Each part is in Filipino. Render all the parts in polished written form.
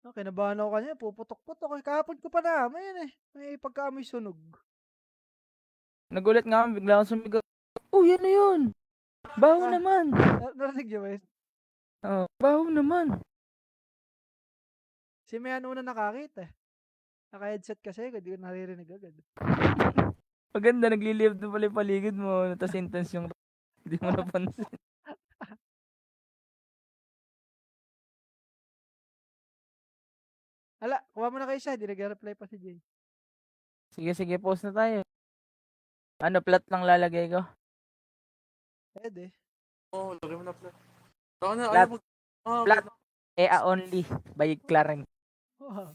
Kinabahan ako kanina, puputok-putok eh. Kahapon ko pa naamoy eh. May pagkaamoy sunog. Nagulat nga ako, bigla akong sumigaw. Oh, yan na yun! Baho Ah, naman! narinig niyo ba yun? Oh, baho naman! Si Mayan una nakakita eh. Naka-headset kasi, hindi ko naririnig agad. Maganda, nagli-live na pala yung paligid mo. Tapos intense yung hindi mo napansin. Hala, kuha mo na kayo siya. Hindi nag-reply pa si Jay. Sige, sige, post na tayo. Ano, plot lang lalagay ko? Pwede. Oo, lagay mo na pala. Taka na, ayaw Plot, mag... plot, EA only, by Clarence. Wow.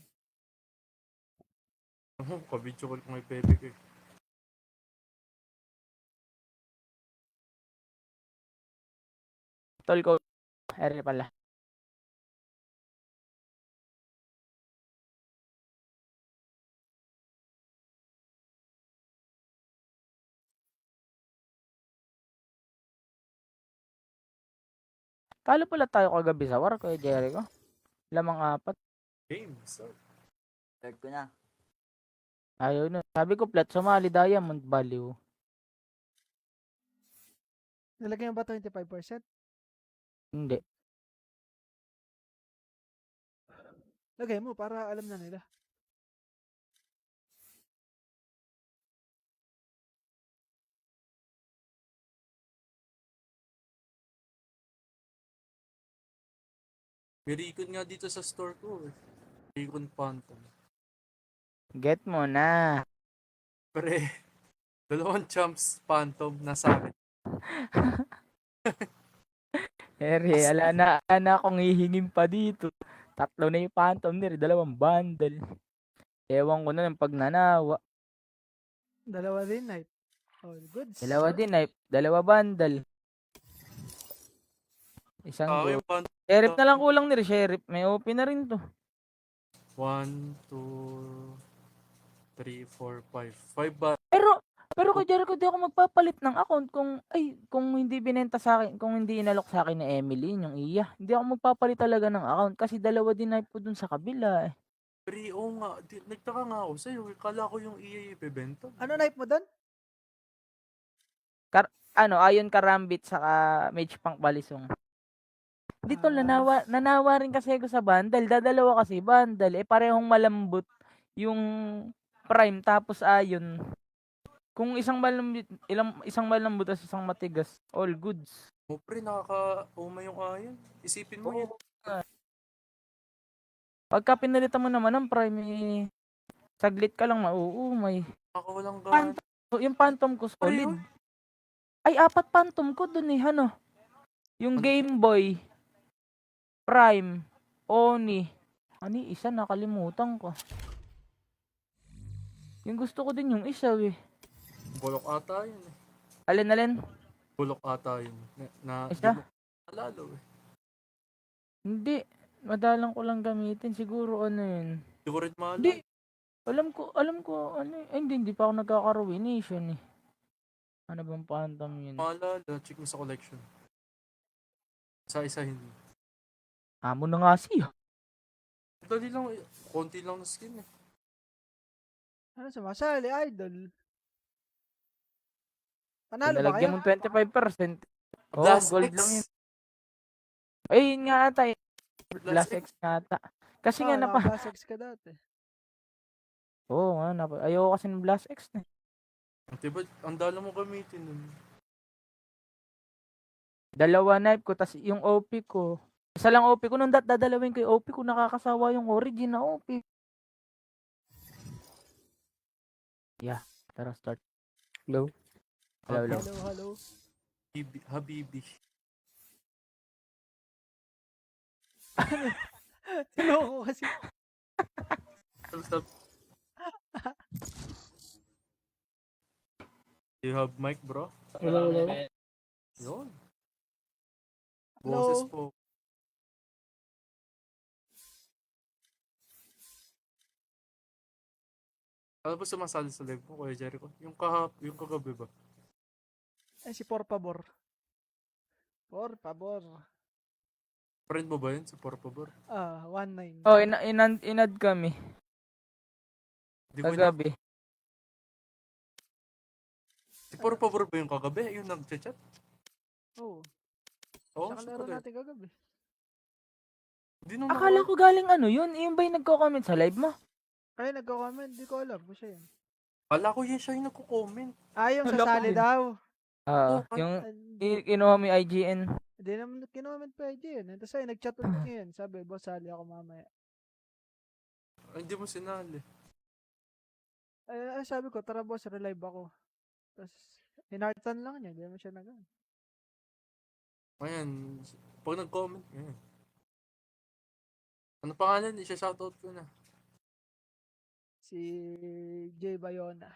Kabidyo ko kung may pepe ko eh. Tol ko, ere pala. Talo pala tayo kagabi sa war, Kuya Jericho. Lamang 4. Game, so. Third ko na. Ayaw na. Sabi ko, plot, sumali Diamond Value. Nilagay mo ba 25%? Hindi. Lagay mo para alam na nila. May recon nga dito sa store ko eh. Recon Phantom. Get mo na. Pre, 2 champs Phantom nasa akin. Ere, ala na akong hihingin pa dito. 3 na yung Phantom nila, 2 bundle. Ewan ko na ng pagnanawa. 2 din night. Oh, goods. 2 din ay 2 bundle. Isang Yung go. Phantom. Sheriff na lang kulang ni Sheriff. May OP na rin to. 1, 2, 3, 4, 5. 5 ba? Pero kay Jericho, di ako magpapalit ng account kung hindi binenta sa akin, kung hindi inalok sa akin ni Emily, yung iya. Hindi ako magpapalit talaga ng account kasi 2 din na po dun sa kabila eh. Pre, oo nga. Nagtaka nga ako sa'yo. Kala ko yung EA ibebenta. Ano knife mo doon? Ayon Karambit saka Mage Punk Balisong. Dito nanawa rin kasi ako sa bundle. Dadalawa kasi bundle. Parehong malambot yung prime tapos ayon. Kung isang malambot at isang matigas, all goods. O pre, nakaka-uma yung ayon. Isipin mo yun. Pagka pinalitan mo naman ng prime, saglit ka lang mauumay. Nakakawalang gana. Yung Phantom ko solid. Ay, 4 Phantom ko dun eh, ano? Yung Game Boy, Prime, Oni. Isa nakalimutan ko. Yung gusto ko din yung isa eh. Bulok ata yun eh. Alin? Bulok ata yun. Isa? Lalo eh. Hindi. Madalang ko lang gamitin. Siguro yun. Hindi ko rin maalala. Hindi. Alam ko hindi pa ako nagkaka-ruination eh. Ano bang Phantom yun? Maalala, check mo sa collection. Isa-isa hindi. Amo na nga siya. Dali lang, konti lang na skin eh. Ano sumasali? Idol. Panalo ba Nalagyan kayo? mo 25%. Blast Gold X. lang yun. Ay, yun nga ata eh. Blast X nga ata. Kasi nga Naka-Blast X ka dati. Oo nga, ayoko kasi ng Blast X na. Diba, ang dala mo gamitin nun. 2 knife ko, tas yung OP ko. Isa lang OP ko, nung dadalawin ko yung OP ko, nakakasawa yung origin na OP. Yeah, tara start. Hello? Hello. Hello. Habibi. Tinoko kasi. Stop. You have mic, bro? Hello. Yun. Hello. Boses po. Ano ba sumasali sa live mo, Kuya Jericho? Yung kagabi ba? Si Por Pabor. Por Pabor. Friend mo ba yun? Si Por Favor? 1-9. Oh, inad kami. Di ko na. Kagabi. Si Por Favor ba yung kagabi? Yung nag-chat? Oo. Oo, Sa kalaro natin kagabi. Di nung Akala ko galing ano yun. Yung ba yung nagko-comment sa live mo? Ay, nagko-comment. Di ko alam kung siya yun. Kala ko yun siya yung nagko-comment. Yung Wala ko sasali yun. daw. Yung Hindi kinuha mo yung IGN. naman kinoment pa yun. Tapos ay, nag-chat ulit ngayon. Sabi, boss, sali ako mamaya. Ay, hindi mo sinali. Ay, sabi ko, tara boss, relive ako. Tapos, hinartan lang niya. Hindi naman siya nag Ayan. Pag nag-comment, ayan. Ano pangalan? Isa-shoutout ko na. Si Jay Bayona.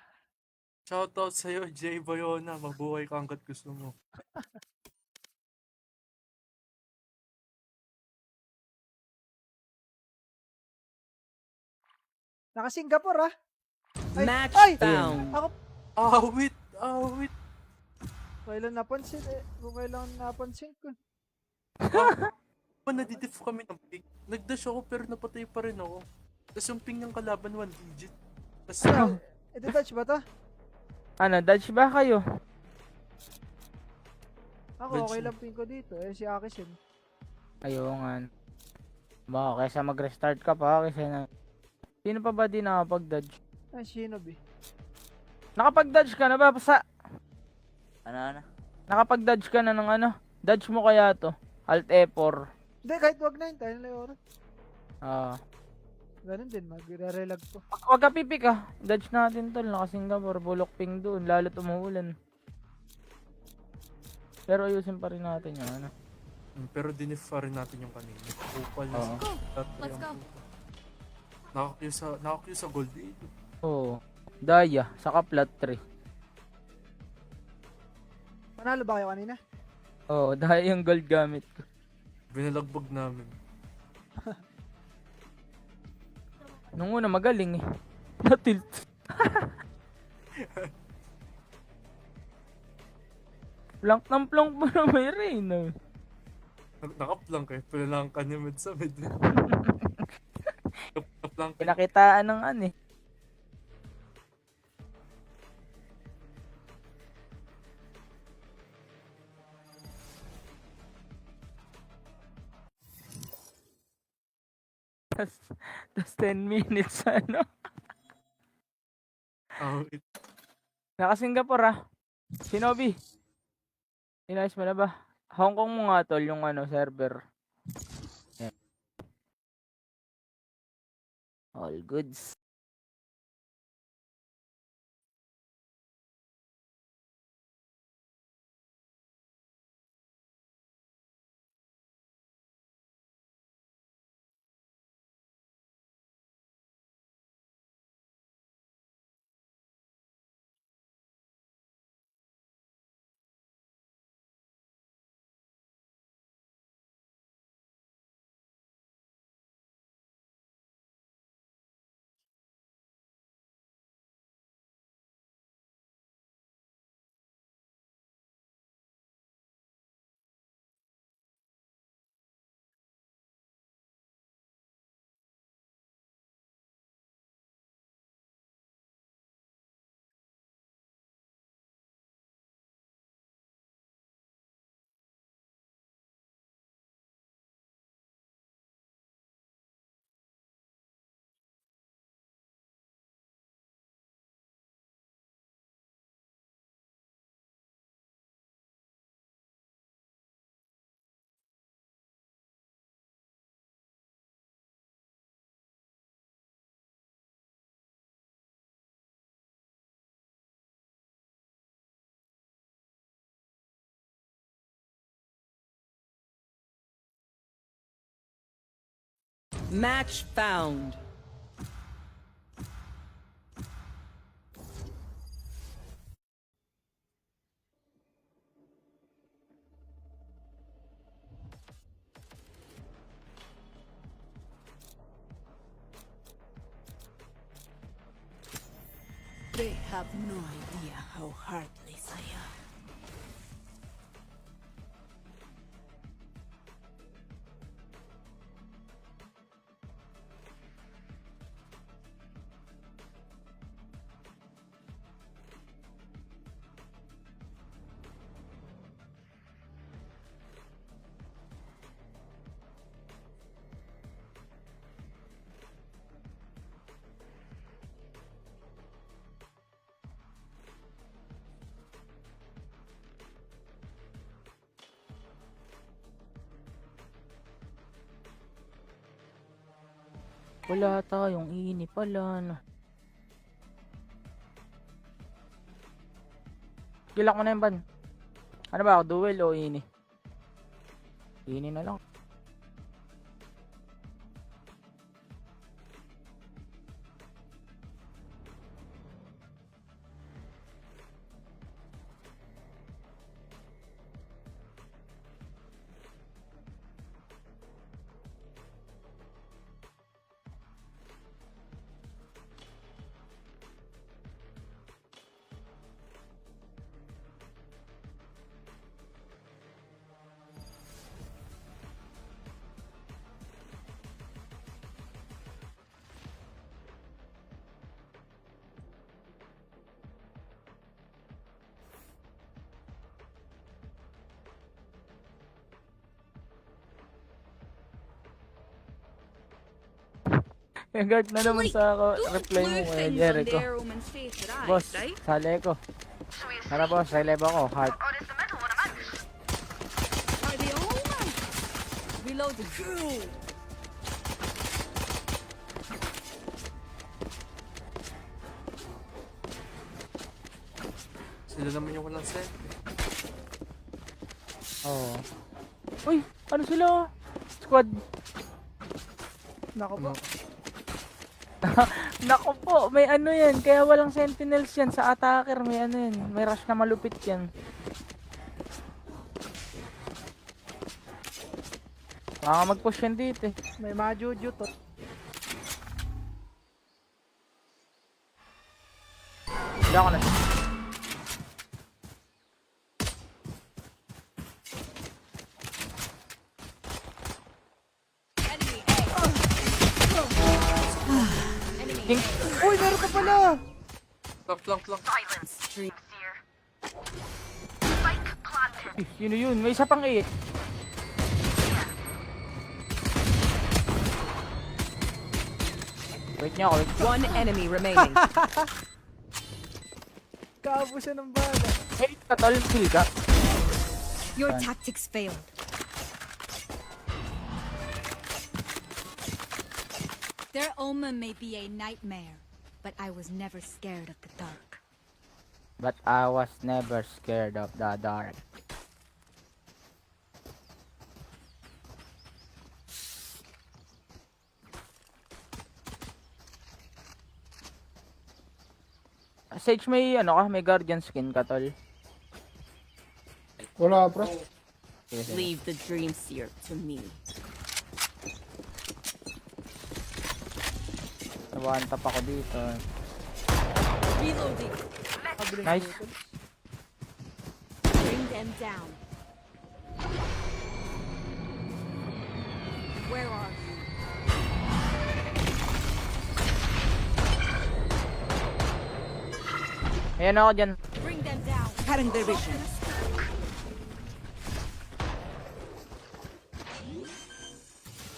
Shoutout sa'yo, Jay Bayona. Mabuhay ka hanggat gusto mo. Naka-Singapore Ay, Match ay! found. Ako, Awit! Awit! kailan napansin kung kailan napansin ko. Nadidif kami ng ping. Nag-dash ako pero napatay pa rin ako. Tapos yung ping ng kalaban 1 digit. Tapos Ito touch ba to? Ano, dodge ba kayo? Ako, Dodge okay na. lang ping ko dito. Si Akisin. Ayun nga. Baka kaysa mag-restart ka pa, kaysa na... Sino pa ba di nakapag-dodge? Shinobi. Nakapag-dodge ka na ba? Ano? Nakapag-dodge ka na ng ano? Dodge mo kaya to? Alt F4. Hindi, kahit wag na yun. Tayo na yung oras. Ganun din, magre-relag ko. Wag ka pipik Dodge natin tol. Naka-Singapore. Bulok ping doon. Lalo tumuulan. Pero ayusin pa rin natin yung ano. pero dinif pa rin natin yung kanina. Upal na Oo. Let's go. Nakakyo sa gold dito. Oo. Daya. Saka flat 3. Panalo ba kayo kanina? Oo. Daya yung gold gamit ko. Binalagbag namin. Nung una magaling Natilt. Plank ng plank pa na may rain Nakaplang kayo. Pinalang ka ni Med sa mid. Nakaplang ka. Pinakitaan ng ano Tas 10 minutes ano. Awit. Naka-Singapore Shinobi. Inayos mo na ba? Hong Kong mo nga tol yung ano server. Yan. All goods. Match found. They have no idea how heartless I am. Wala tayong ini pala, no. Gilak mo na yung ban. Ano ba ako, duel o ini? Ini na lang. Guard na naman sa reply mo, Jericho. Boss, sali ko. Tara boss, releve ako, heart. Are they all mine? Reloading. Sila naman yung walang set. Oo. Uy, ano sila? Squad. Nako po. Nako po, may ano yan. Kaya walang sentinels yan sa attacker. May ano yan. May rush na malupit yan. Baka mag-push yan dito eh. May mga jujutot. Hindi ako na. King. Uy, meron ka pala! Flank. Yun. May isa pang 8. Wait niya ako. One enemy remaining. Kaabo siya ng bala. Hey, katol, kill ka. Your tactics failed. Their omen may be a nightmare, but I was never scared of the dark. But I was never scared of the dark. Sage, may ano ka? May guardian skin ka, tol? Wala, bro. Sige, sige. Leave the dream seer to me. Nabantap ako dito. Reloading. Nice. Bring them down. Where are you? Ayan ako dyan. Bring them down. Cutting their vision.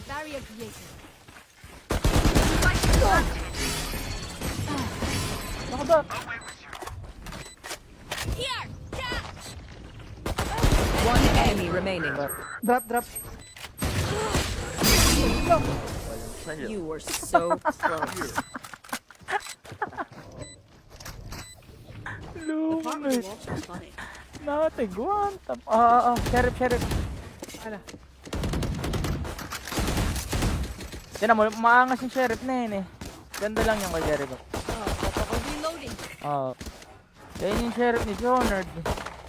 Barrier created. Baka ba? Here! Catch! One enemy remaining. Drop. You were so close. Lumit. Natigwan. Sheriff. Ano? Tinan mo, maangas yung sheriff na yun eh. Ganda lang yung kay Jericho. Reloading. Oo. Yan yung sheriff ni Jonard.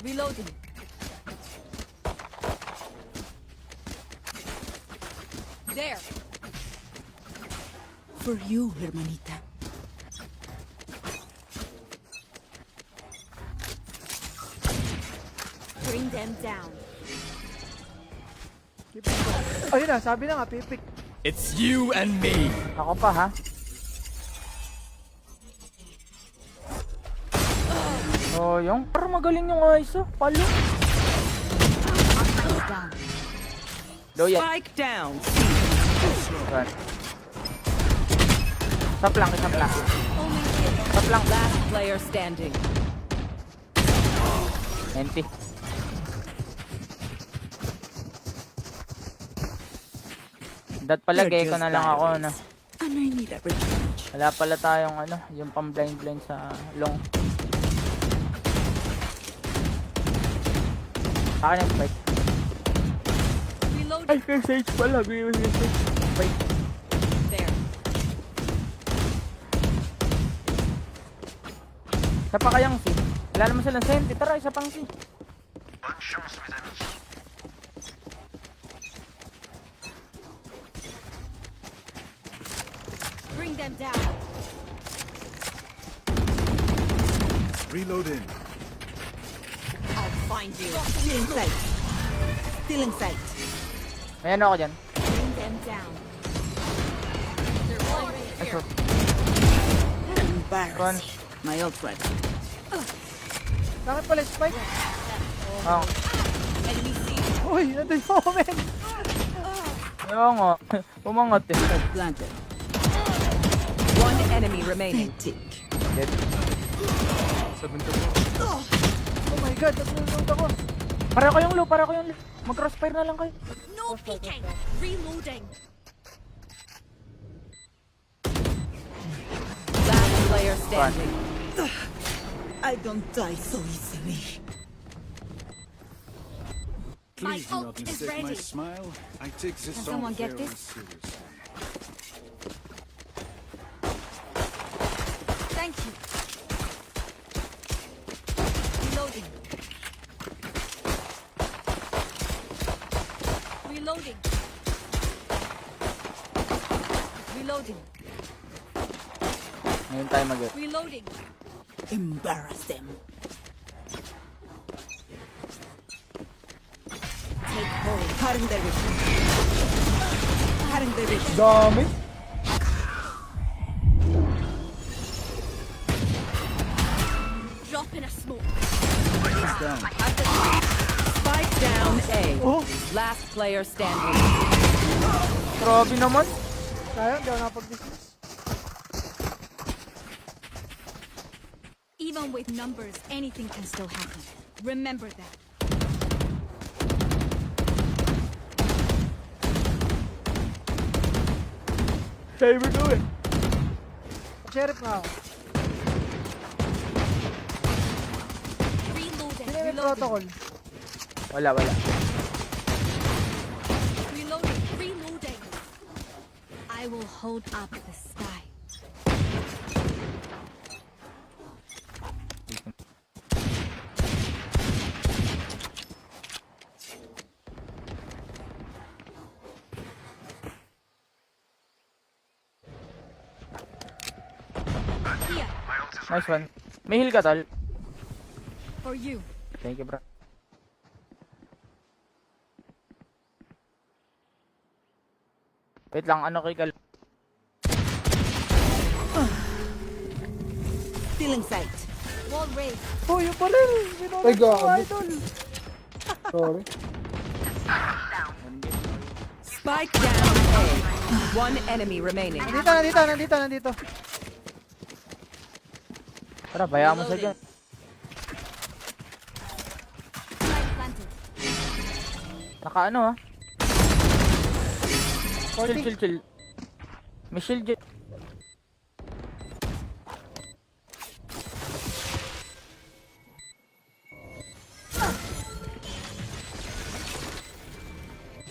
Reloading. There. For you, hermanita. Bring them down. Ayun na, sabi na nga, pipik. It's you and me. Ako pa ha. Oh, yung parang magaling yung ayos oh. Palo. Down. Low yan. Spike down. Run. Stop lang. Stop lang. Last player standing. Enti. Dat pala, You're gecko just na lang ako na. And I need a revenge. Wala pala tayong ano, yung pang blind sa long. Akin yung spike. Reload. Ay, sage pala. Spike. There. Isa pa kayang C. Wala naman silang senti. Tara, isa pang C. Bring them down. Reloading. I'll find you. Still in sight. Still in sight. May ano ako dyan. Bring them down. They're already here. Embarrassed. My ult ready. Bakit pala spike? Oh. Enemy C. Uy, nandun yung moment. Oo nga. Umangat eh. Planted. One enemy remaining. Dead. Sabi ko mo. Oh my god, natulog ako. Para ko yung loop. Mag-crossfire na lang kayo. No peeking. Reloading. Last player standing. I don't die so easily. My Please do not ult is mistake my ready. smile. I take this Can song someone get very this? seriously. Thank you. Reloading. Reloading. Reloading. Ngayon tayo mag Reloading. Embarrass them. Take hold. Cutting their vision. Cutting their vision. Dami. Drop in a smoke. He's down. Spike down A. Oh, Last player standing. Grabe naman. kaya, hindi ako nakapag-business. Even with numbers, anything can still happen. Remember that. Saber do it. Sheriff nga ako. Reloading. Sino yung Reloading. protocol? Wala. Reloading. Reloading. I will hold up the sky. Here, Nice one. May heal ka, tol. for you. Thank you, bro. Wait lang, ano kay Kal... Still in sight. Wall raised. Oh, yung pa rin. Ay, idol. Sorry. Spike down A. One enemy remaining. Nandito. Tara, bayaan mo sa dyan. Flag planted. Naka ano ha? 40. Chill. May shield dyan.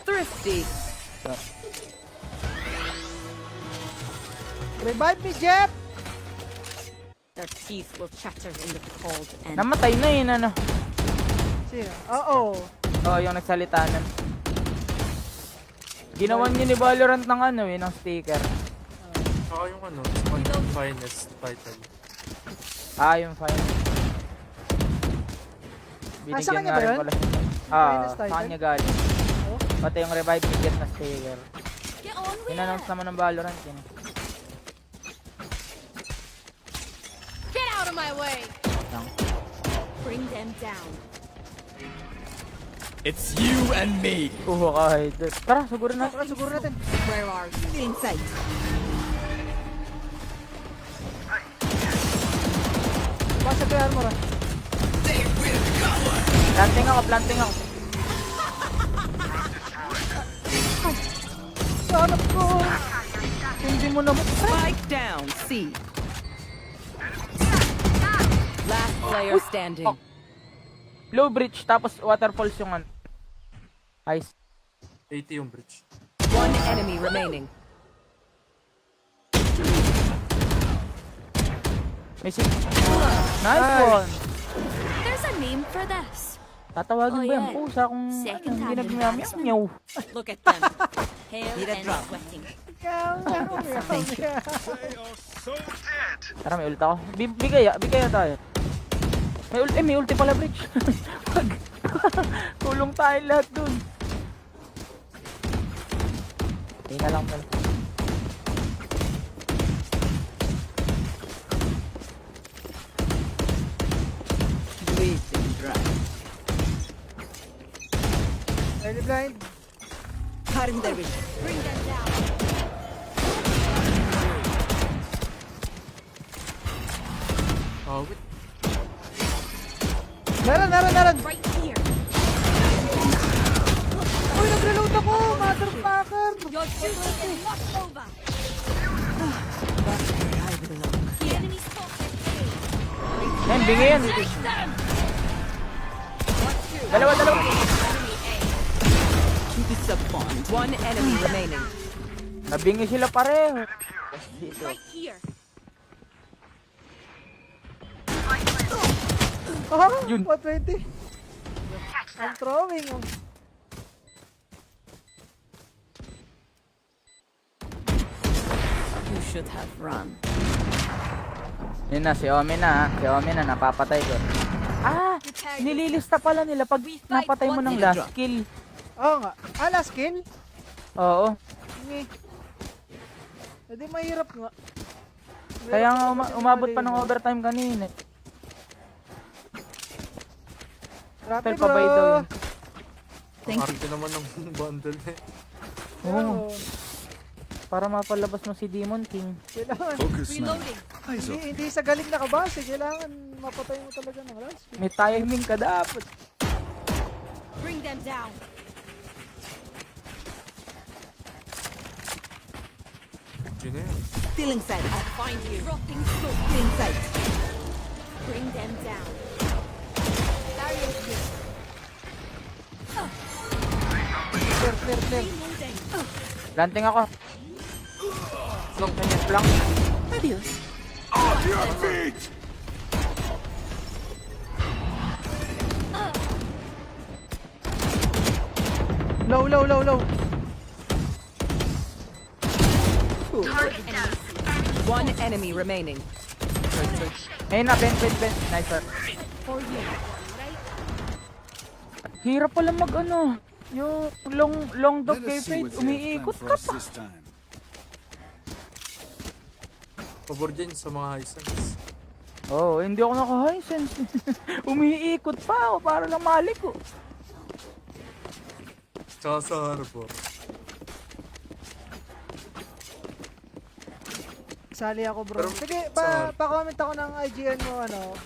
Thrifty. Revive me, Jeff! Their teeth will chatter in the cold and Namatay na yun, ano. Sino? Oo. Oo, yung nagsalita nun. Ginawan niyo ni Valorant ng ano eh, ng sticker. Saka yung ano, finest title. Ah, yung final. sa kanya ba rin yun? pala. Finest Sa title? kanya galing. Oh. Pati yung revive ticket na sticker. get on with In-announce it. naman ng Valorant yun. Get out of my way. Lang. Bring them down. It's you and me. Kuha ka, idol. Tara, siguro na. Tara, siguro natin. Where are you? Still in sight. Basta kay armor ah. Planting ako. Sarap ko! Hindi mo naman. Spike down. C. Last player standing. Low bridge, tapos waterfalls yung ano. Ice. 80 yung bridge. One enemy remaining. May nice one. There's a name for this. Tatawagin Oh, ba yung yeah. pusa kung Second ano, hand hindi in nagmiyam-yaw? Look at them. Pale Need a and drop. sweating. Thank you. Tara, may ult ako. Bigay tayo. May ulti pala bridge. Wag. Tulong tayo lahat dun. Hindi na lang pala. Wait and dry. Early blind. Cutting their vision. Bring them down. Wait. Naran. Right here. Uy, nag-reload ako! Motherfucker! Your duty is not over. The enemy spotted. Yan, bigay yan. Take them. Dalawa. To disappoint. One enemy remaining. Nabingi sila pareho. Right here. Oh, Yun. 120. I'm throwing. Oh. You should have run. Yun na, si Omen na. Si Omen na, napapatay ko. Nililista pala nila pag napatay mo ng last kill. Oo nga. Last kill? Oo. Hindi. Hindi mahirap nga. Kaya nga umabot pa ng overtime kanina. Grabe Pero bro. pabay daw yun. Arte naman ng bundle eh. Oo. Para mapalabas mo si Demon King. Kailangan. Focus now. Reloading. Eyes up. Hindi sa galing na kabase. Kailangan mapatay mo talaga ng last kill. May timing ka dapat. Bring them down. Yun na yun. Still inside. I'll find you. Dropping smoke. Still inside. Bring them down. Barrier here. Clear. Reloading. Planting ako. Long kanya flank. Adios. Off your feet! Low. One enemy remaining. Ayun na, Ben. Nice work. For you. Right? Hirap pala mag ano. Yung long dog Let kay us see Fate, what they have planned umiikot for ka us pa. this time. Pabor dyan sa mga high sense. Oo, hindi ako naka-high sense. Umiikot pa ako para lang mali ko. Tsaka sa harbor. Sali ako bro. Pero- Sige, sa- pa-comment ako ng IGN mo,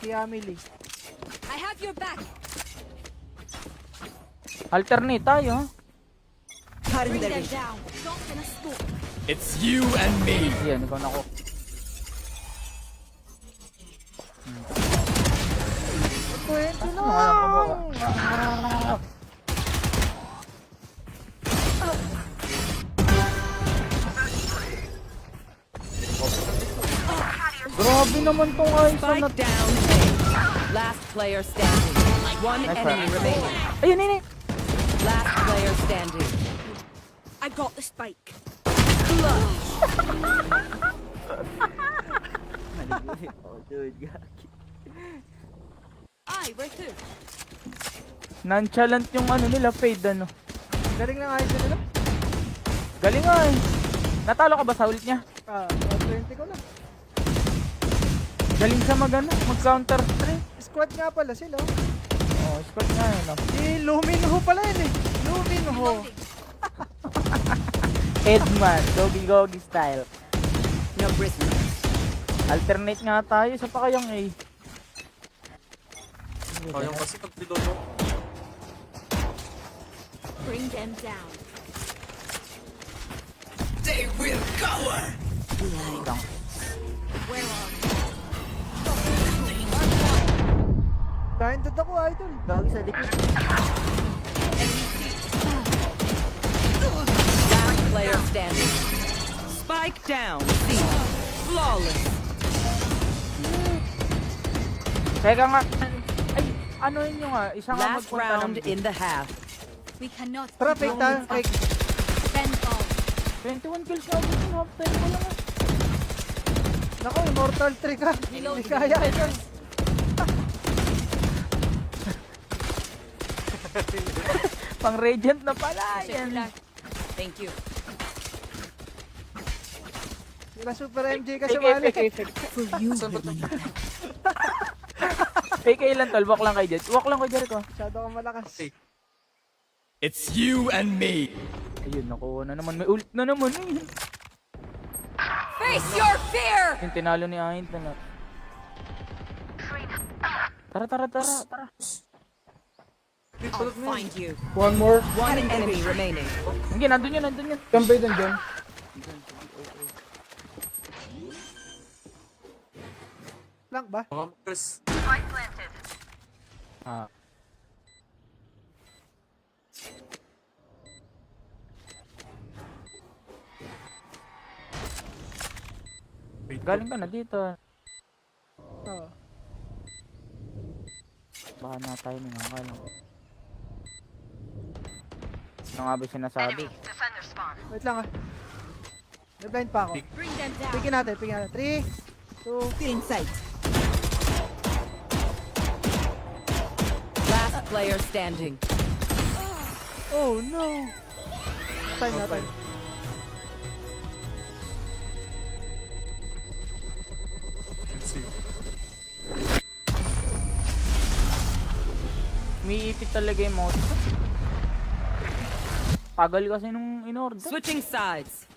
Kiami Lee. I have your back. Alternate tayo. Cutting Bring their them vision. down. Not in a smoke. It's you and me. Yan, ikaw na ko. Kwento Ano nga lang lang! kumbaga? Grabe naman tong Aizen na... Spike down. A. Last player standing. One Nice enemy one. remaining. Ayun, yun. Last player standing. I got the spike. We're through. Nonchalant yung ano nila, fade ano. Galing ng IGN nila. Galing nga eh. Natalo ka ba sa ulit niya? 120 ko lang. Galing siya mag-counter strike. Squad nga pala sila. Oh, squad nga yun. Oh. Si Luminho pala yun eh. Luminho. Edman, Gogi style. No prisoners. Alternate nga tayo, isa pa kayang A. Kayang kasi nag-reload ako. Bring them down. They will cower. Lang. Kain doon ako, idol. Gagi sa likod. Last player standing. Spike down. C. Flawless. Teka nga. Ay, ano yun yung isang nga Last magpunta ng round in the half. We cannot Tara, keep fake tayo. going Fake. up. Send all. 21 kills na agad yung half time ko lang. Nako, Immortal 3 ka. Hindi kaya, idol. Pang Radiant na pala yan. Thank you. Sila Super MJ kasi Fake, mali. fake, fake. Saan ba ito? Fake lang tol, walk lang kay Jet. Walk lang kay Jericho. Masyado kang malakas. Fake. It's you and me. Ayun, nakuha na naman. May ult na naman. Face your fear! Yung tinalo ni Ahin na. Tara. Wait, I'll balag na yun. find you. One more. One enemy remaining. Hindi, nandun yun. Kambay din dyan. Lang ba? Mga Chris. Ah. Wait, Galing ka na dito. Oo. Baka na tayo nung lang. Ano nga ba sinasabi? Wait lang ah. May blind pa ako. Bring them down. Pigin natin. 3, 2, Still in sight. Last player standing. oh no. Time natin. Let's see. Umiipit talaga yung mouse. Tagal kasi nung in-order. Switching sides.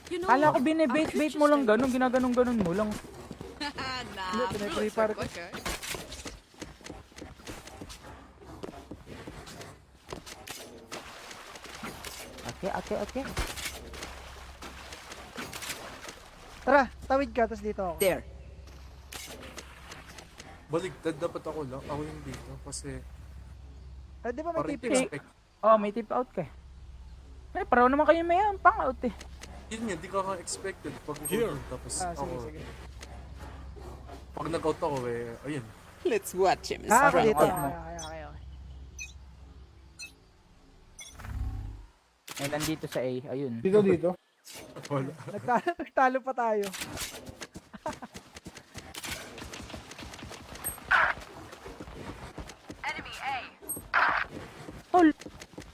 You know, Kala ko binibait-bait mo lang ganun, ginaganong-ganon mo lang. Hindi, pinag-prepare ko. Okay. Tara, tawid ka, tapos dito ako. There. Baligtad dapat ako lang. Ako yung dito. Kasi Di ba may parang TP ba? expect. Oh, may tip out ka. Eh, paraw naman kayo may pang out eh. Yun yun, di ka nga expected. Pag Here. hold, tapos Ah, ako. sige. Pag nag-out ako ayun. Let's watch him. Ah, ako Okay, dito. okay. Okay. May nandito sa A, ayun. Dito. Wala. Nagtalo pa tayo. Tol,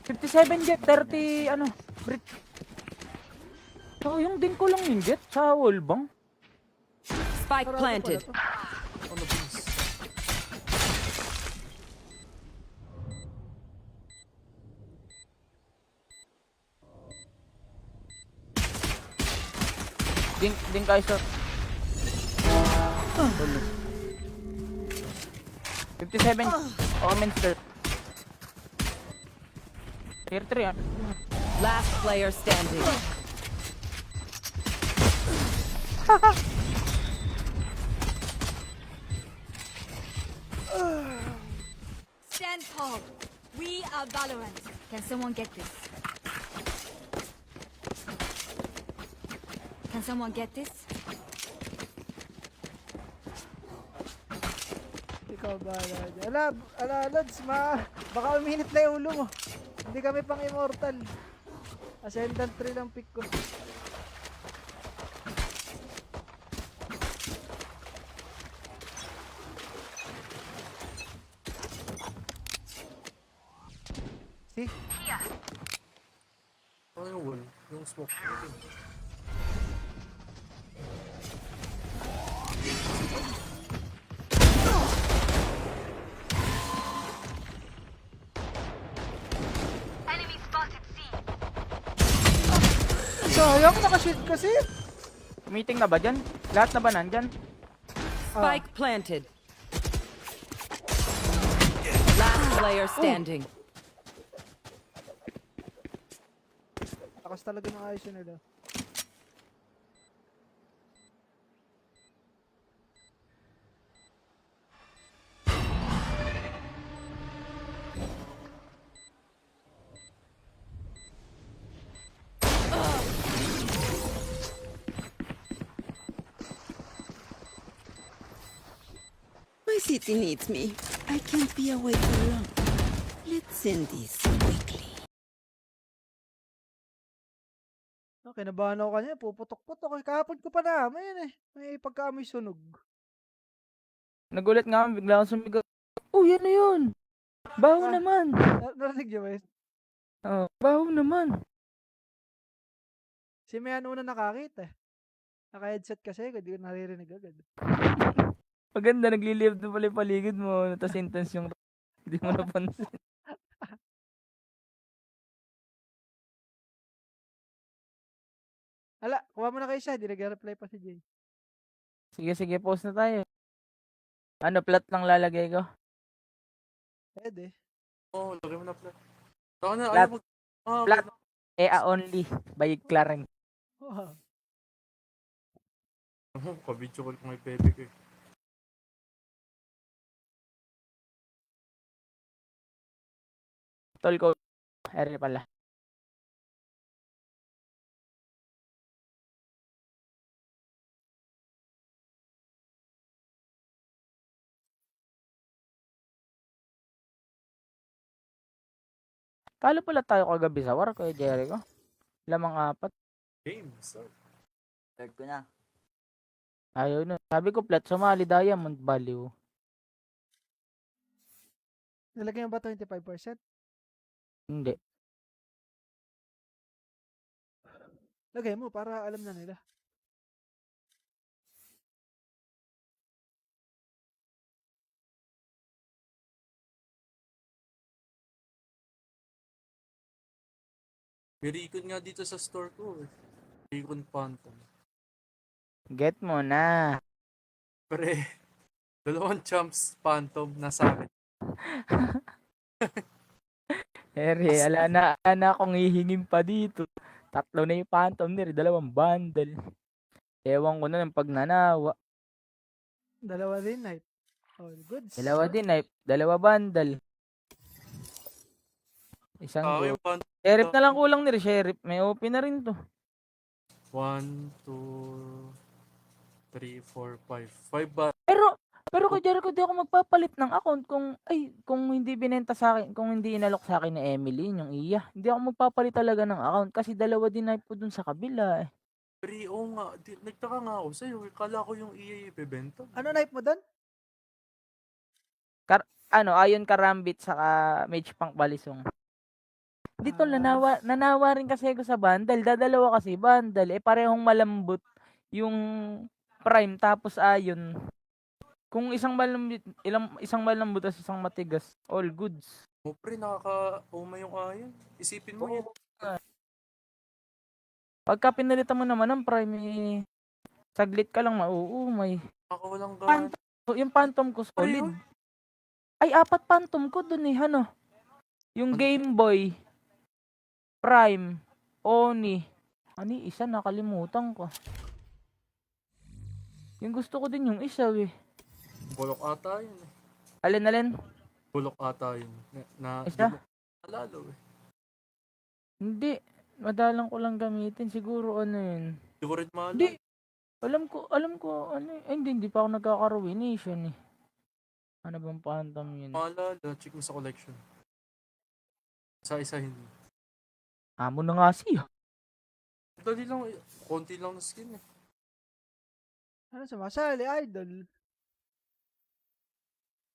57 jet, 30 ano, brick. So, yung din ko lang yung jet sa wall bang? Spike planted. Ano bis? Din kayo sa... 57 omen sir. Tier 3 ah. Last player standing. stand tall. We are Valorant. Can someone get this? Can someone get this? Ikaw ba, Lads, baka uminit na yung ulo mo. Hindi kami pang immortal. Ascendant 3 lang pick ko. See? Ano yung wall? Yung smoke. Sayang, nakashield kasi. Meeting na ba dyan? Lahat na ba nandyan? Spike planted. Last player standing. Takas talaga ng ayos yun nila. city needs me. I can't be away for long. Let's end this quickly. Kinabahan ako kanya, puputok-putok. Kahapon ko pa naman yan eh. May pagkaamoy sunog. Nagulat nga ako, bigla akong sumigaw. Oh, yan na yun. Baho Ah. naman. Narinig niyo ba yun? Oh, baho naman. Si Mayan una nakakita eh. Naka-headset kasi, hindi ko naririnig agad. Maganda, nagli-live na pala yung paligid mo. Tapos intense yung hindi mo napansin. Ala, kuha mo na kayo siya, hindi nag-reply pa si Jay. Sige, post na tayo. Ano, plat lang lalagay ko? Pwede. Oo, lagay mo na plat. Saka na, Plat. ayaw mo. Ah, Plat. EA only by Clarence. Wow. Kabidyo ko kay Pepe ko eh. Tol ko. Ere pala. Talo pala tayo kagabi sa war, Kuya Jericho. Lamang 4. Game, so. Third ko na. Ayaw na. Sabi ko, plat sumali Diamond Value. Nilagay mo ba 25%? Hindi. Lagay mo para alam na nila. May recon nga dito sa store ko eh. Recon Phantom. Get mo na. Pre, 2 champs Phantom nasa akin. Ere, ala na akong hihingin pa dito. 3 na yung Phantom nila, 2 bundle. Ewan ko na ng pagnanawa. 2 din, night. Oh, goods. 2 din, 2 bundle. Isang Ah, go. yung Phantom. Sheriff na lang kulang nila, Sheriff. May OP na rin to. 1, 2, 3, 4, 5. 5 ba? Pero kay Jericho, di ako magpapalit ng account kung hindi binenta sa akin, kung hindi inalok sa akin ni Emily, yung iya. Hindi ako magpapalit talaga ng account kasi 2 din na po dun sa kabila eh. Pre, oo nga. Nagtaka nga ako sa'yo. Kala ko yung EA ibebenta. Ano knife mo doon? Ayon Karambit saka Mage Punk Balisong. Dito nanawa rin kasi ako sa bundle. Dadalawa kasi bundle. Parehong malambot yung prime tapos ayon. Kung isang malambot at isang matigas, all goods. O pre, nakaka-uma yung ayon. Isipin mo Oo. yun. Pagka pinalitan mo naman ng prime, saglit ka lang mauumay. Nakakawalang gana. Yung phantom ko solid. Ay, 4 phantom ko dun eh, ano? Yung Game Boy, Prime, Oni. Ano yung isa, nakalimutan ko. Yung gusto ko din yung isa eh. Bulok ata yun eh. Alin? Bulok ata yun. Isa? Di mo alalo eh. Hindi. Madalang ko lang gamitin. Siguro ano yun. Hindi ko rin maalala. Hindi. Alam ko, ano hindi pa ako nagkaka-ruination eh. Ano bang phantom yun? Maalala, check mo sa collection. Isa-isa hindi. Amo na nga siya. Dali lang, konti lang na skin eh. Ano sumasali, idol?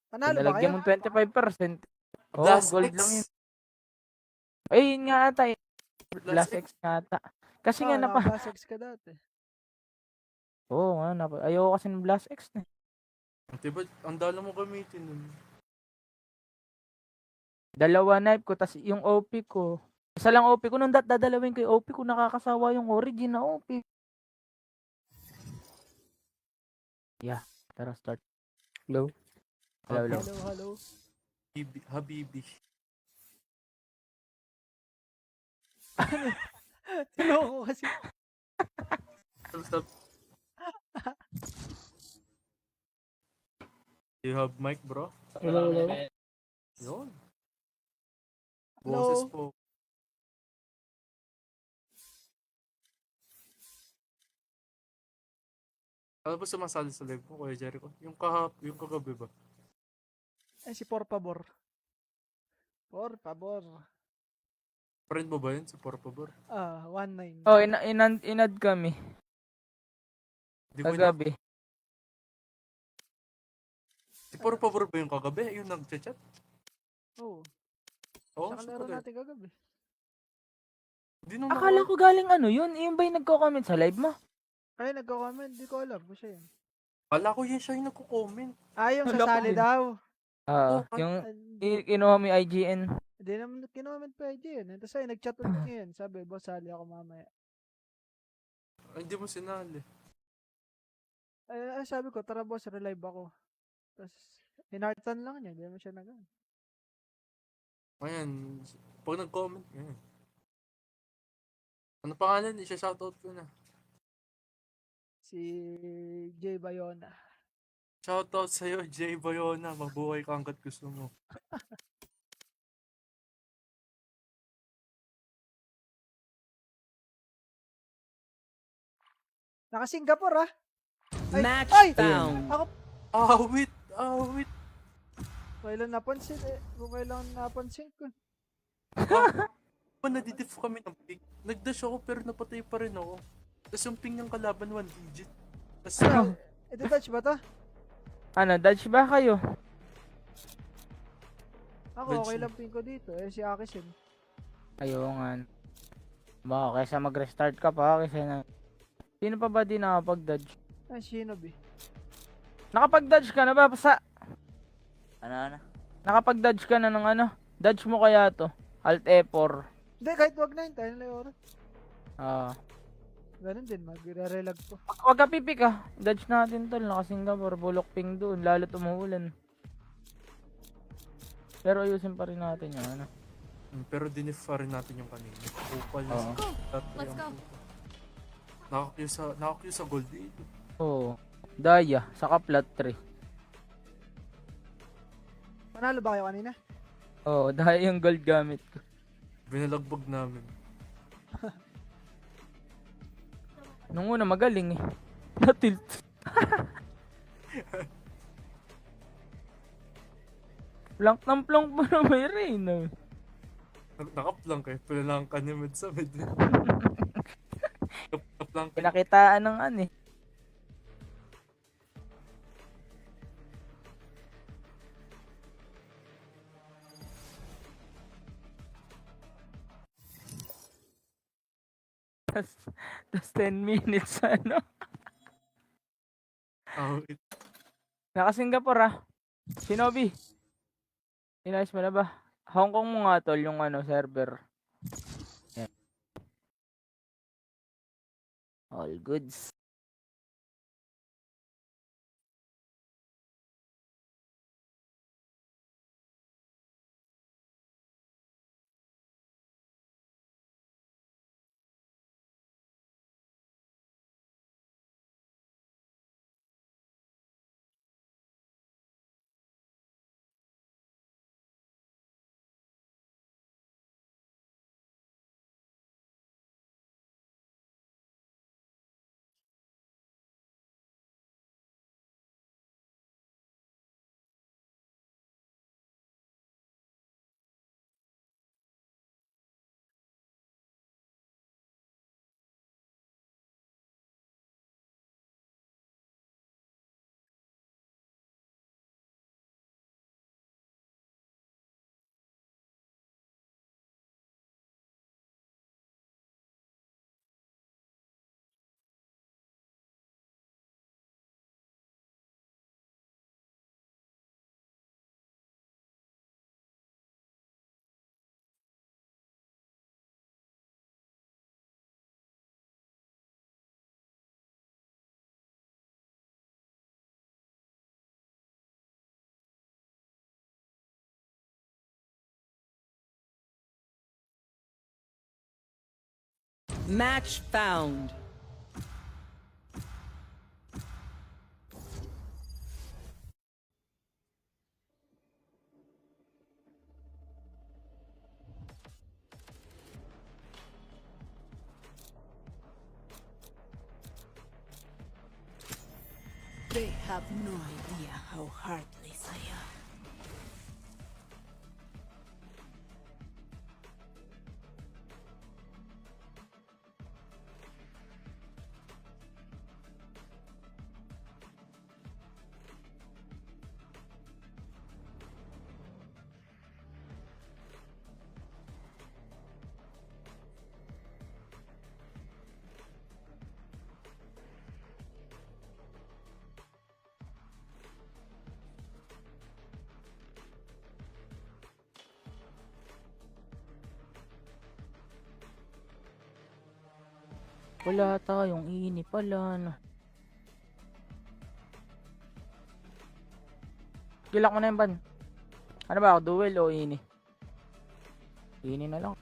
Panalo ba Nalagyan kayo? mo 25%. Oh, Blast gold X. lang yun. Ay, yun nga ata eh. Blast X nga ata. Kasi nga naka-Blast X ka dati. Oo nga, ayoko kasi ng Blast X na. Diba, ang dala mo gamitin nun. 2 knife ko, tas yung OP ko. Isa lang OP ko, nung dadalawin ko yung OP ko, nakakasawa yung origin na OP. Yeah, tara start. Hello? Hello. Hello. Habibi. Sinoko kasi. Stop. You have mic, bro? Hello. Yun. Hello. Boses po. Ano ba sumasali sa live mo, Kuya Jericho? Yung kagabi ba? Ay, si Por Pabor. Por Pabor. Friend mo ba yun? Si Por favor. 1-9. Oh, inad kami. Di ko Kagabi. Si Por favor ba yung kagabi? Yung nag-chat? Oo. Oo, Sa siya kalaro pala. natin kagabi. Di nung Akala ko galing ano yun. Yung ba yung nagko-comment sa live mo? Ay, nagko-comment. Di ko alam kung siya yun. Kala ko yun siya yung nagko-comment. Yung Wala ko sasali din. daw. Yung Hindi kinuha mo yung IGN. naman kinoment pa yun. Tapos ay, nag-chat ulit ngayon. Sabi, boss, sali ako mamaya. Ay, hindi mo sinali. Ay, sabi ko, tara boss, relive ako. Tapos, hinartan lang niya. Hindi naman siya nag Ayan. Pag nag-comment, ayan. Ano pangalan? Isa-shoutout ko na. Si Jay Bayona. Shoutout sa'yo, Jay Bayona. Mabuhay ka hanggat gusto mo. Naka-Singapore, ah. Ay, Match ay! found. Ako, Awit! Awit! kailan napansin eh. Kung kailan napansin ko. Pa nadidif kami ng ping. Nagdash ako pero napatay pa rin ako. Tapos yung ping ng kalaban 1 digit. Tapos Ito touch ba to? Ano, dodge ba kayo? Ako, Dodge okay na. lang ping ko dito. Si Akis yun. Ayun nga. Baka kaysa mag-restart ka pa, kasi na... Sino pa ba di nakapag-dodge? Ay, Shinobi. Nakapag-dodge ka na ba? Ano? Nakapag-dodge ka na ng ano? Dodge mo kaya to? Alt F4. Hindi, kahit wag na yun. Tayo na oras. Ganun din, magre-relag ko. Wag ka pipik ah. Dodge natin tol. Naka-Singapore. Bulok ping doon. Lalo't umuulan. Pero ayusin pa rin natin yung ano. pero dinif pa rin natin yung kanina. Kupal na Oo. Let's go. Nakakyu sa gold dito. Oo. Daya. Saka flat 3. Panalo ba kayo kanina? Oo. Daya yung gold gamit ko. Binalagbag namin. Nung una magaling eh. Na-tilt. Plank ng plank pa na may rain eh. Nakaplang kayo. Pinalang ka ni Med sa med. Nakaplang kayo. Pinakitaan ng ano eh. Tas 10 minutes ano. Awit. Naka-Singapore ah. Shinobi. Inayos mo na ba? Hong Kong mo nga tol yung ano server. Yan. All goods. Match found. They have no idea how heartless I am. Wala tayong ini pala, no. Gilak mo na yung ban. Ano ba ako, duel o ini? Ini na lang.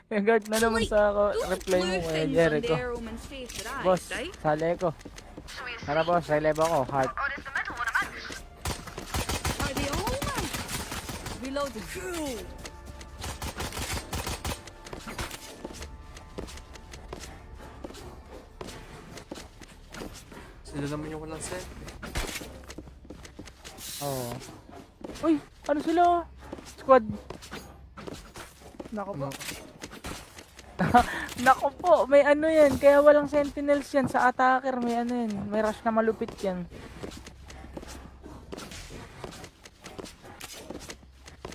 May guard na naman sa ako. Reply mo kaya Jericho. Boss, sali ko. Tara boss, relive ako. Heart. Are they all mine? Reloading. Sila naman yung walang set. Oo. Uy, ano sila? Squad. Nako po. Nako po, may ano yan. Kaya walang sentinels yan sa attacker. May ano yan. May rush na malupit yan.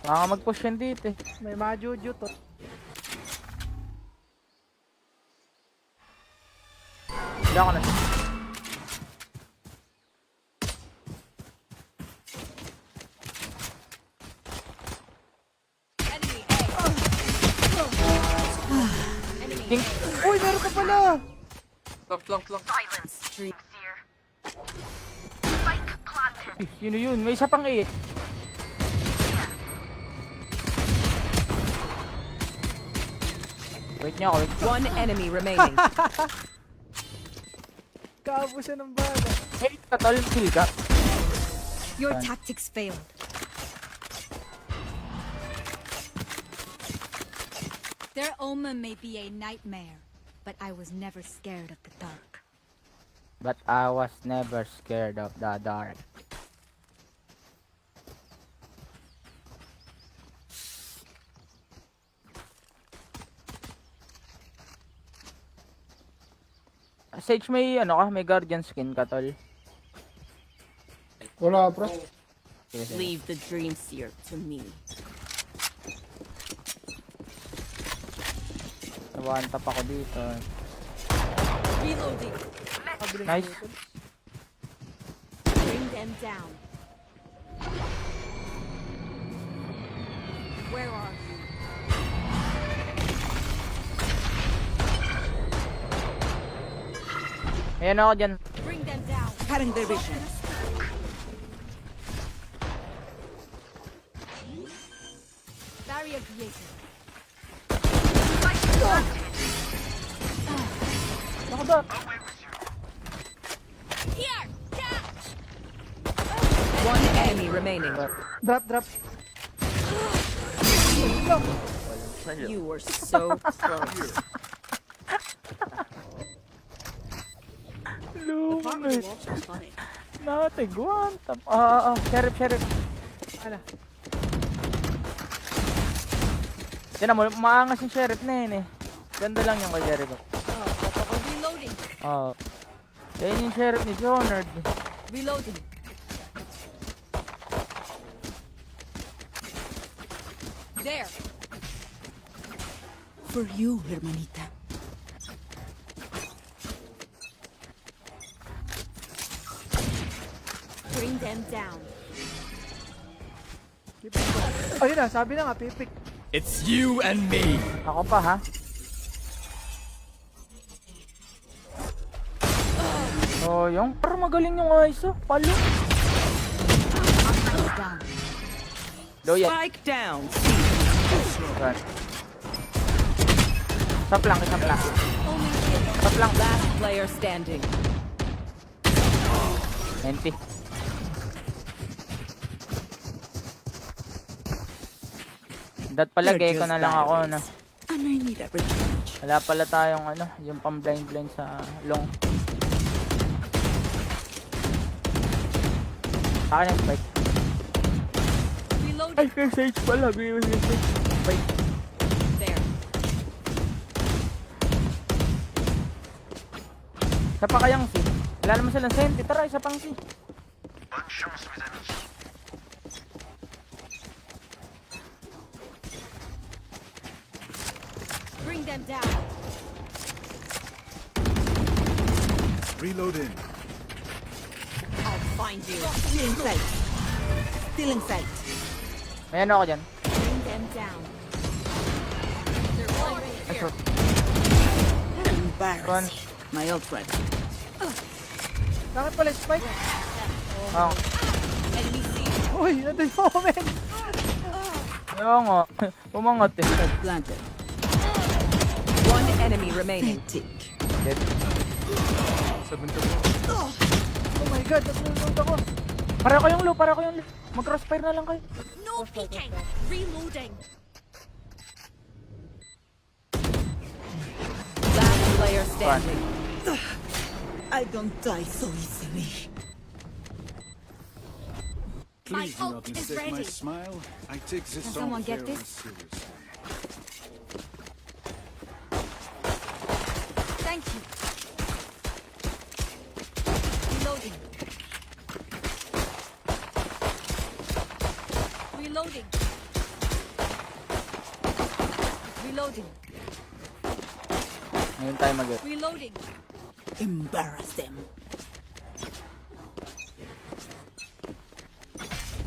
Baka mag-push yan dito eh. May mga juju to. Hindi ako na. King. Uy, meron ka pala! Flank. Yun yun. May isa pang 8. Wait niya ako. Wait. One enemy remaining. Kaabo siya ng bala. Hey, tatal kill ka. Your tactics failed. Their omen may be a nightmare, but I was never scared of the dark. But I was never scared of the dark. Sage, may ano ka? May guardian skin ka, tol. Wala, pre. Sige, sige. Leave the dream seer to me. One tap ako dito. Reloading. Nice. Bring them down. Where are you? Ayan ako dyan. Bring them down. Cutting their vision. Barrier created. Ako ba? Here! Catch! One enemy remaining. Drop. You were so close. Lumit. Natin, one tap. Sheriff. Ano? Tinan mo, maangas yung sheriff na yun eh. Ganda lang yung kay Jericho. Reloading. Oo. Yan yung sheriff ni Jonard. Reloading. There. For you, hermanita. Bring them down. Ayun na, sabi na nga, pipik. It's you and me. Ako pa ha. Oh, yung parang magaling yung eyes oh. Palo. Down. Low yan. Spike down. Right. Stop lang. Omen killed. Stop lang. Last player standing. NT. Dat pala, You're gecko just na lang ako na. And I need a recharge. Wala pala tayong ano, yung pang blind sa long. Akin ang spike. Reloading. Ay, kay Sage pala. Gawin yung Sage. Spike. There. Isa pa kayang si. Wala naman silang senti. Tara, isa pang si. Bring them down. Reloading. I'll find you. Still in sight. Still in sight. May ano ako dyan. Bring them down. They're all right Ay, here. short. Embarrassing. My ult ready. Bakit pala spike? Oo. Enemy C. Uy, nandun yung moment. Oo nga. Umangat eh. Planted. One enemy remaining. Pathetic. Dead. Sabi ko, Oh my god, nag-reload ako. Para ko yung low. Mag-crossfire na lang kayo. No peeking. Reloading. Last player standing. I don't die so easily. My Please do ult not is mistake my ready. smile. I take this Can song someone get very this? seriously. Thank you. Reloading. Reloading. Reloading. Ngayon tayo mag Reloading. Embarrass them.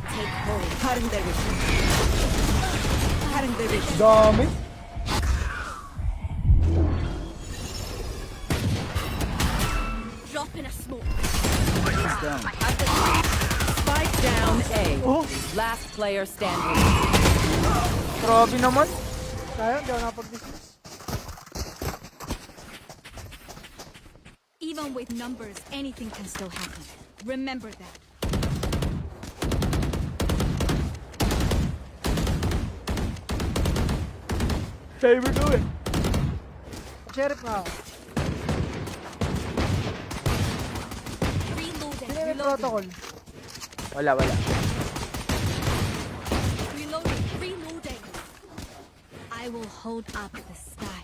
Take hold. Cutting their vision. Cutting their vision. Dami. Drop in a smoke. He's down. Spike down A. Oh, Last player standing. Grabe naman. sayang, di ako nakapag-dismiss. Even with numbers, anything can still happen. Remember that. Saber ko eh. Sheriff nga ako. Reloading. Sino yung Reloading. protocol? Wala. Reloading. Reloading. I will hold up the sky.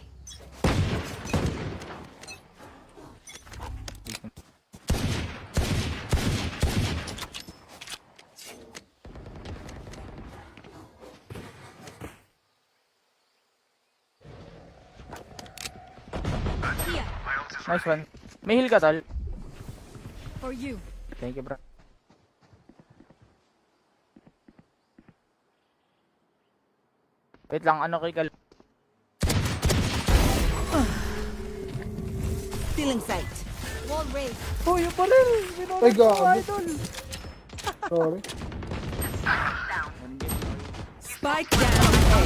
Here, Nice one. May heal ka, tol. for you. Thank you, bro. Wait lang, ano kay Kal... Still in sight. Wall raised. Oh, yung pala. Ay, Binunod ko, gabi. idol. Sorry. Spike down A.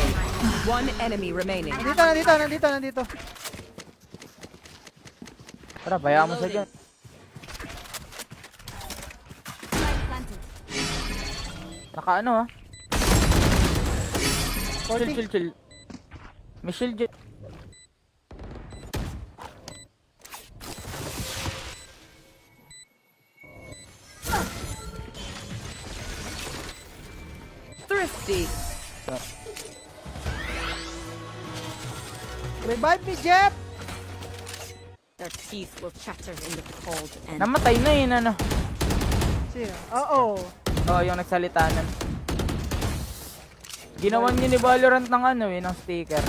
One enemy remaining. Nandito. Tara, bayaan mo sa dyan. Flag planted. Naka ano ha? 40. Chill. May shield dyan. Thrifty. Revive me, Jeff! Their teeth will chatter in the cold and Namatay na yun, ano. Sino? Oo. Oo, yung nagsalita nun. Ginawan niyo ni Valorant ng ano eh, ng sticker.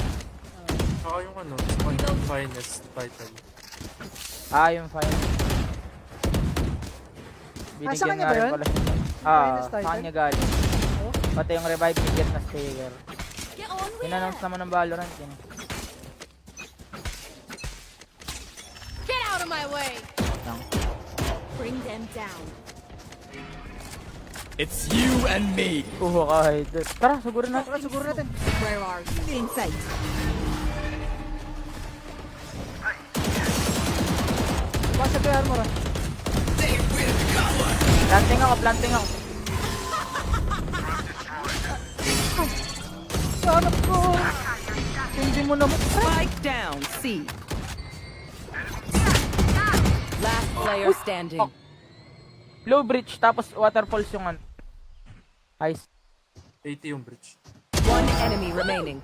saka yung ano, saka yung finest title. Ah, yung final. sa kanya ba rin yun? pala siya. Ah, Finest sa title? kanya galing. Oh. Pati yung revive ticket na sticker. Get on with In-announce it. naman ng Valorant yun. Get out of my way. Lang. Bring them down. It's you and me. Kuha ka, idol. Tara, sugurin natin. Tara, siguro natin. where are you? Still in sight. Basta kay armor ah. Planting ako. Sarap ko! Hindi Grabe mo naman. Spike down, C. Last player standing. Low bridge, tapos waterfalls yung ano. Ice. 80 yung bridge. One enemy remaining.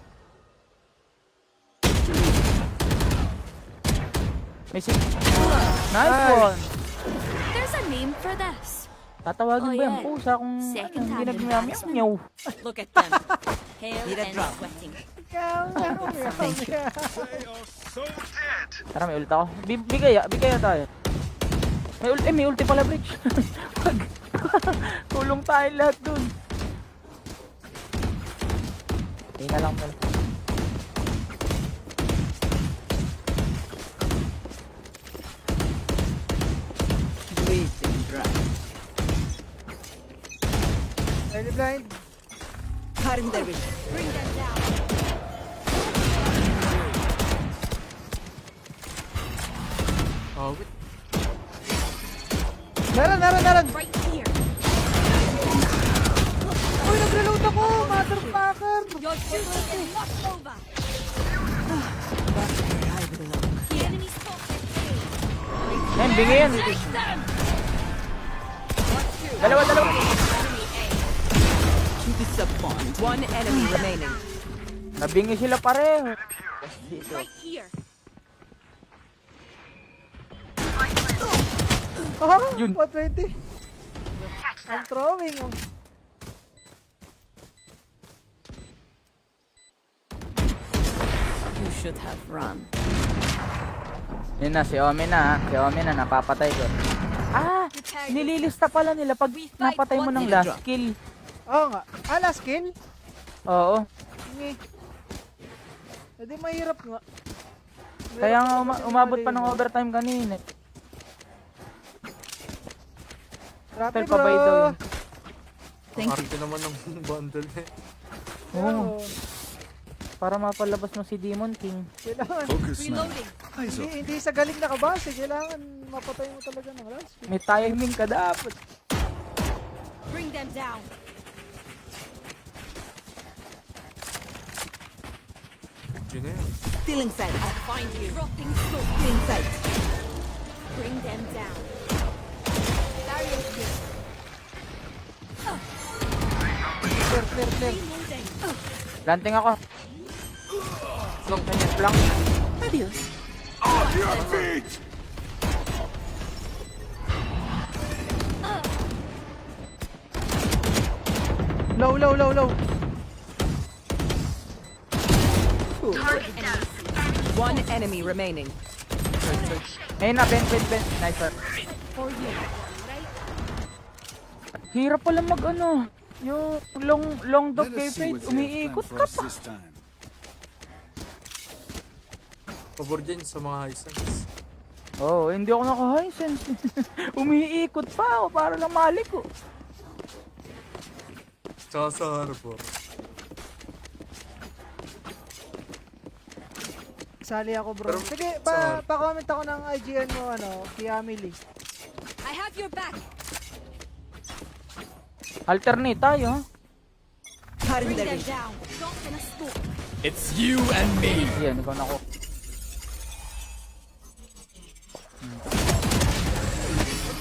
May nice one. There's a name for this. Tatawagin Oh, ba yung yeah. pusa kung Second hindi hand nagmamyaw? Look at them. Pale Need a and drop. sweating. Tara, may ult ako. Bigay tayo. May ulti pala, bridge. Tulong tayo lahat dun. Tingnan lang pala. Waiting dry. Early blind. Cutting their vision. Bring them down. Wait. Naran. Right here. Uy, nag-reload ako, motherfucker. Your duty is not over. The enemy spotted. Yan, bingi yan. Take them. Dalawa. To disappoint. One enemy remaining. Nabingi sila pareho. Right here. Oh, Yun. 120. I'm throwing. You should have run. Yun na, si Omen na. Si Omen na, napapatay ko. Nililista pala nila pag napatay mo ng last kill. Oo nga. Last kill? Oo. Ngi. Hindi mahirap nga. Kaya nga umabot pa ng overtime kanina. Grabe Hotel pa bay daw bro. yun. Thank you. Arte naman ng bundle eh. Oo. Para mapalabas mo si Demon King. Kailangan. Focus now. Reloading. Eyes up. Hindi sa galing na kabase. Kailangan mapatay mo talaga ng last kill. May timing ka dapat. Bring them down. Yun na yun. Still inside. Find you. Dropping smoke. Still inside. Bring them down. Barrier here. Clear. Reloading. Planting ako. Lang. Adios. On your feet! Low. One enemy remaining. Ayun na, Ben. Nice one. For you. Right? Hirap pala mag ano. Yung long dog Let kay us see Fate. what's in the plan Umiikot for ka us pa. this time. Pabor dyan sa mga high sense. Oo, hindi ako naka-high sense. Umiikot pa ako para lang mali ko. Tsaka sa harbor. Sali ako bro. Pero, Sige, sa- pa-comment ako ng IGN mo, Kiamili. I have your back. Alternate tayo, ha? Cutting Bring their them vision. down. Not in a smoke. It's you and me. Yan, ikaw na ko.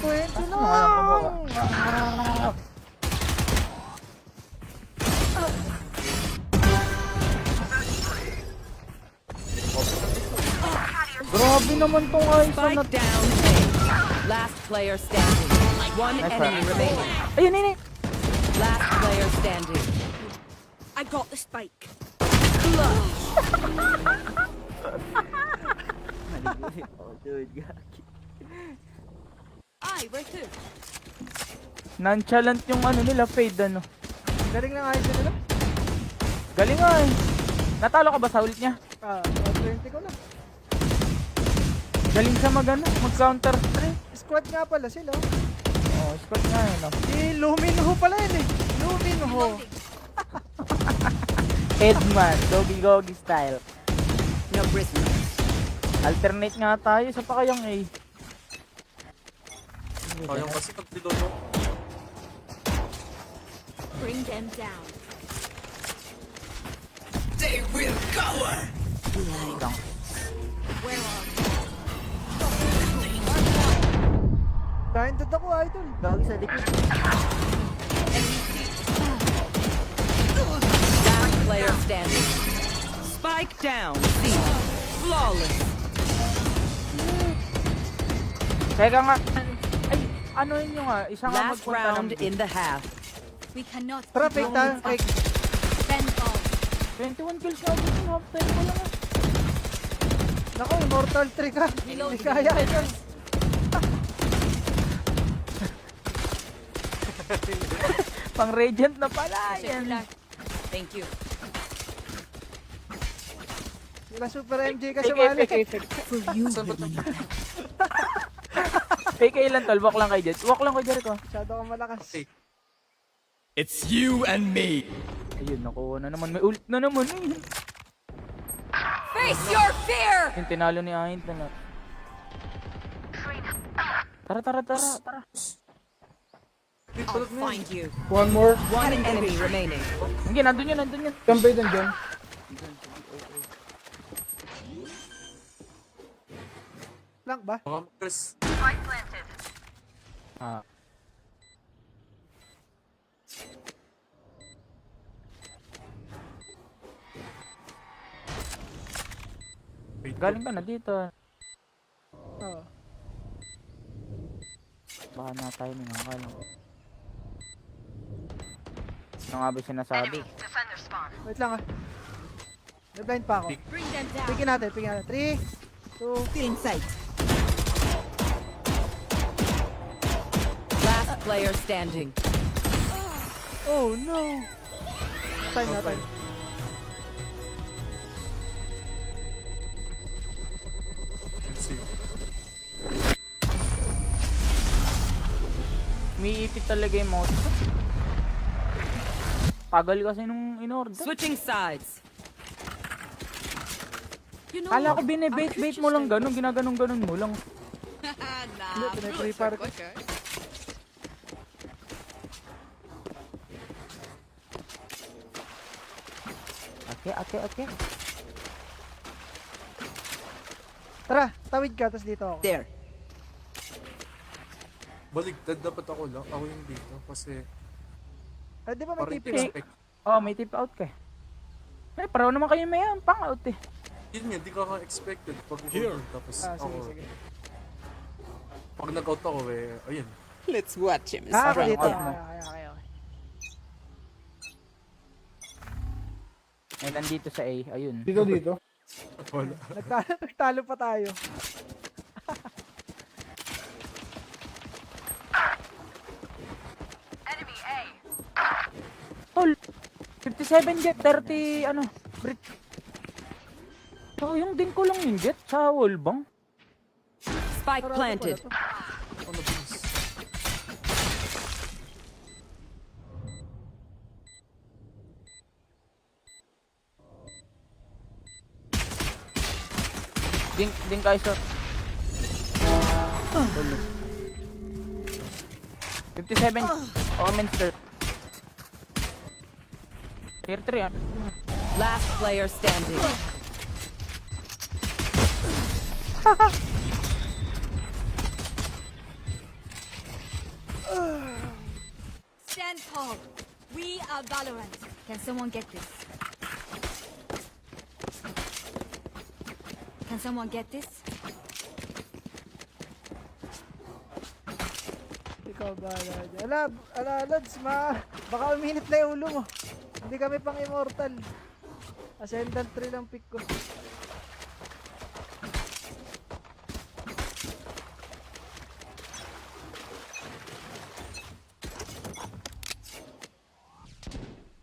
Kwento Ano nga ako lang. Grabe naman tong Aiza na Spike down. A. Last player standing. One Nice enemy one. remaining. Ayun. Last player standing. I got the spike. Where to? Nonchalant yung ano nila, fade ano. Galing ng IGN nila. Galing nga eh. Natalo ka ba sa ulit niya? 120 ko lang. Galing siya mag-counter. Squad nga pala sila. Oh, squad nga eh, no? Si Luminho pala yun eh. Luminho. Headman, Dogi style. No prisoners. Alternate nga tayo sa pakayang eh. Kayang kasi nagdidodo. Bring them down. They will cower. Lang. Blinded ako, idol. Gagi sa likod. Last player standing. Spike down. C. Flawless. Teka nga. Ay, ano yun yung isa nga Last magpunta round ng in the half. We cannot Tara, keep fake on tayo. with Fake. us. Send all. 21 kills na ako yung half time ko lang. Naku, Immortal 3 ka. Hindi kaya, idol. Pang Radiant na pala yan. Thank you. Sila Super MJ kasi mali. For you, Saan ba ito? Fake lang tol, walk lang kay Jet. Walk lang kay Jericho. Masyado kang malakas. Fake. It's you and me. Ayun, nakuha na naman. May ult na naman. Face your fear! Yung tinalo ni Ahin na. Tara. Wait, I'll balag na yan. find you. One more. one enemy remaining. Hindi, nandun yun. Kampay din dyan. Lang ba? Mga Chris. Ah. Wait, Galing ka na dito. Oo. Baka na tayo minakalang. Ano nga ba sinasabi? Wait lang ah. May blind pa ako. Bring them down. Pigin natin. 3, 2, In sight. Last player standing. oh no. Time natin. let's see. Umiipit talaga yung mouse ko. Tagal kasi nung in-order. Switching sides. You know Kala ko what? binibait-bait mo lang ganun, ginaganon-ganon mo lang. Hindi, pinag-prepare ko. Okay. Tara, tawid ka. Tapos dito ako. There. Baligtad dapat ako lang. Ako yung dito. Kasi Ah, di ba may parang TP? expect. Oh, may tip out ka. Eh, paraw naman kayo may pang out eh. Yun nga, di ka nga expected. Pag Here. tapos Ah, ako. sige. Pag nag-out ako ayun. Let's watch him. Ah, ako Strong dito. out mo. Okay. May nandito sa A, ayun. Dito. Wala. Nagtalo pa tayo. Tol, 57 jet, 30 ano, Brit. So, yung din ko lang yung jet sa wall bang? Spike planted. Ano bilis? Din kayo sa... 57, Omenster. Tier 3 ah. Last player standing. Stand tall. We are Valorant. Can someone get this? Can someone get this? Ikaw ba? Lads, baka uminit na yung ulo mo. Hindi kami pang immortal. Ascendant 3 lang pick ko.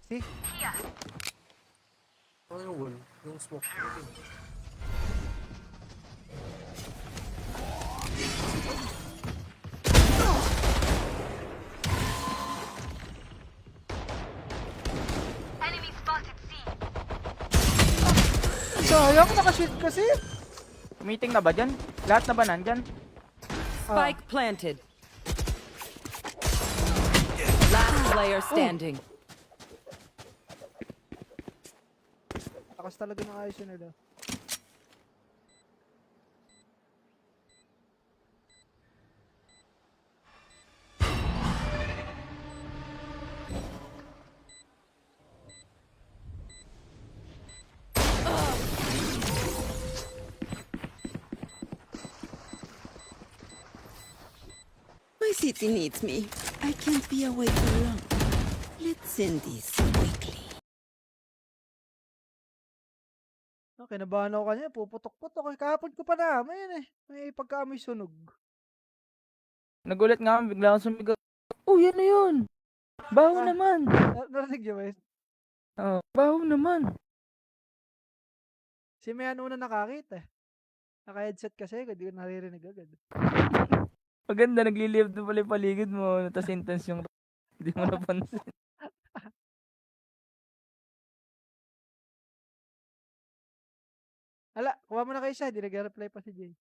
See? Ano yung wall? Yung smoke. Sayang, nakashoot kasi. Meeting na ba dyan? Lahat na ba nandyan? Spike planted. Last player standing. Takas talaga ng ayos yun nila. city needs me. I can't be away too long. Let's end this quickly. Kinabahan ako kanya, puputok-putok. Kahapon ko pa naman yan eh. May pagkaamoy sunog. Nagulat nga ako, bigla akong sumigaw. Oh, yan na yun. Baho Ah. naman. Narinig niyo ba yun? Oh, baho naman. Si Mayan una nakakita eh. Naka-headset kasi, hindi ko naririnig agad. Maganda, nagli-live doon pala yung paligid mo. Tapos intense yung hindi mo napansin. Ala, kuha mo na kayo siya, hindi nag-reply pa si Jay.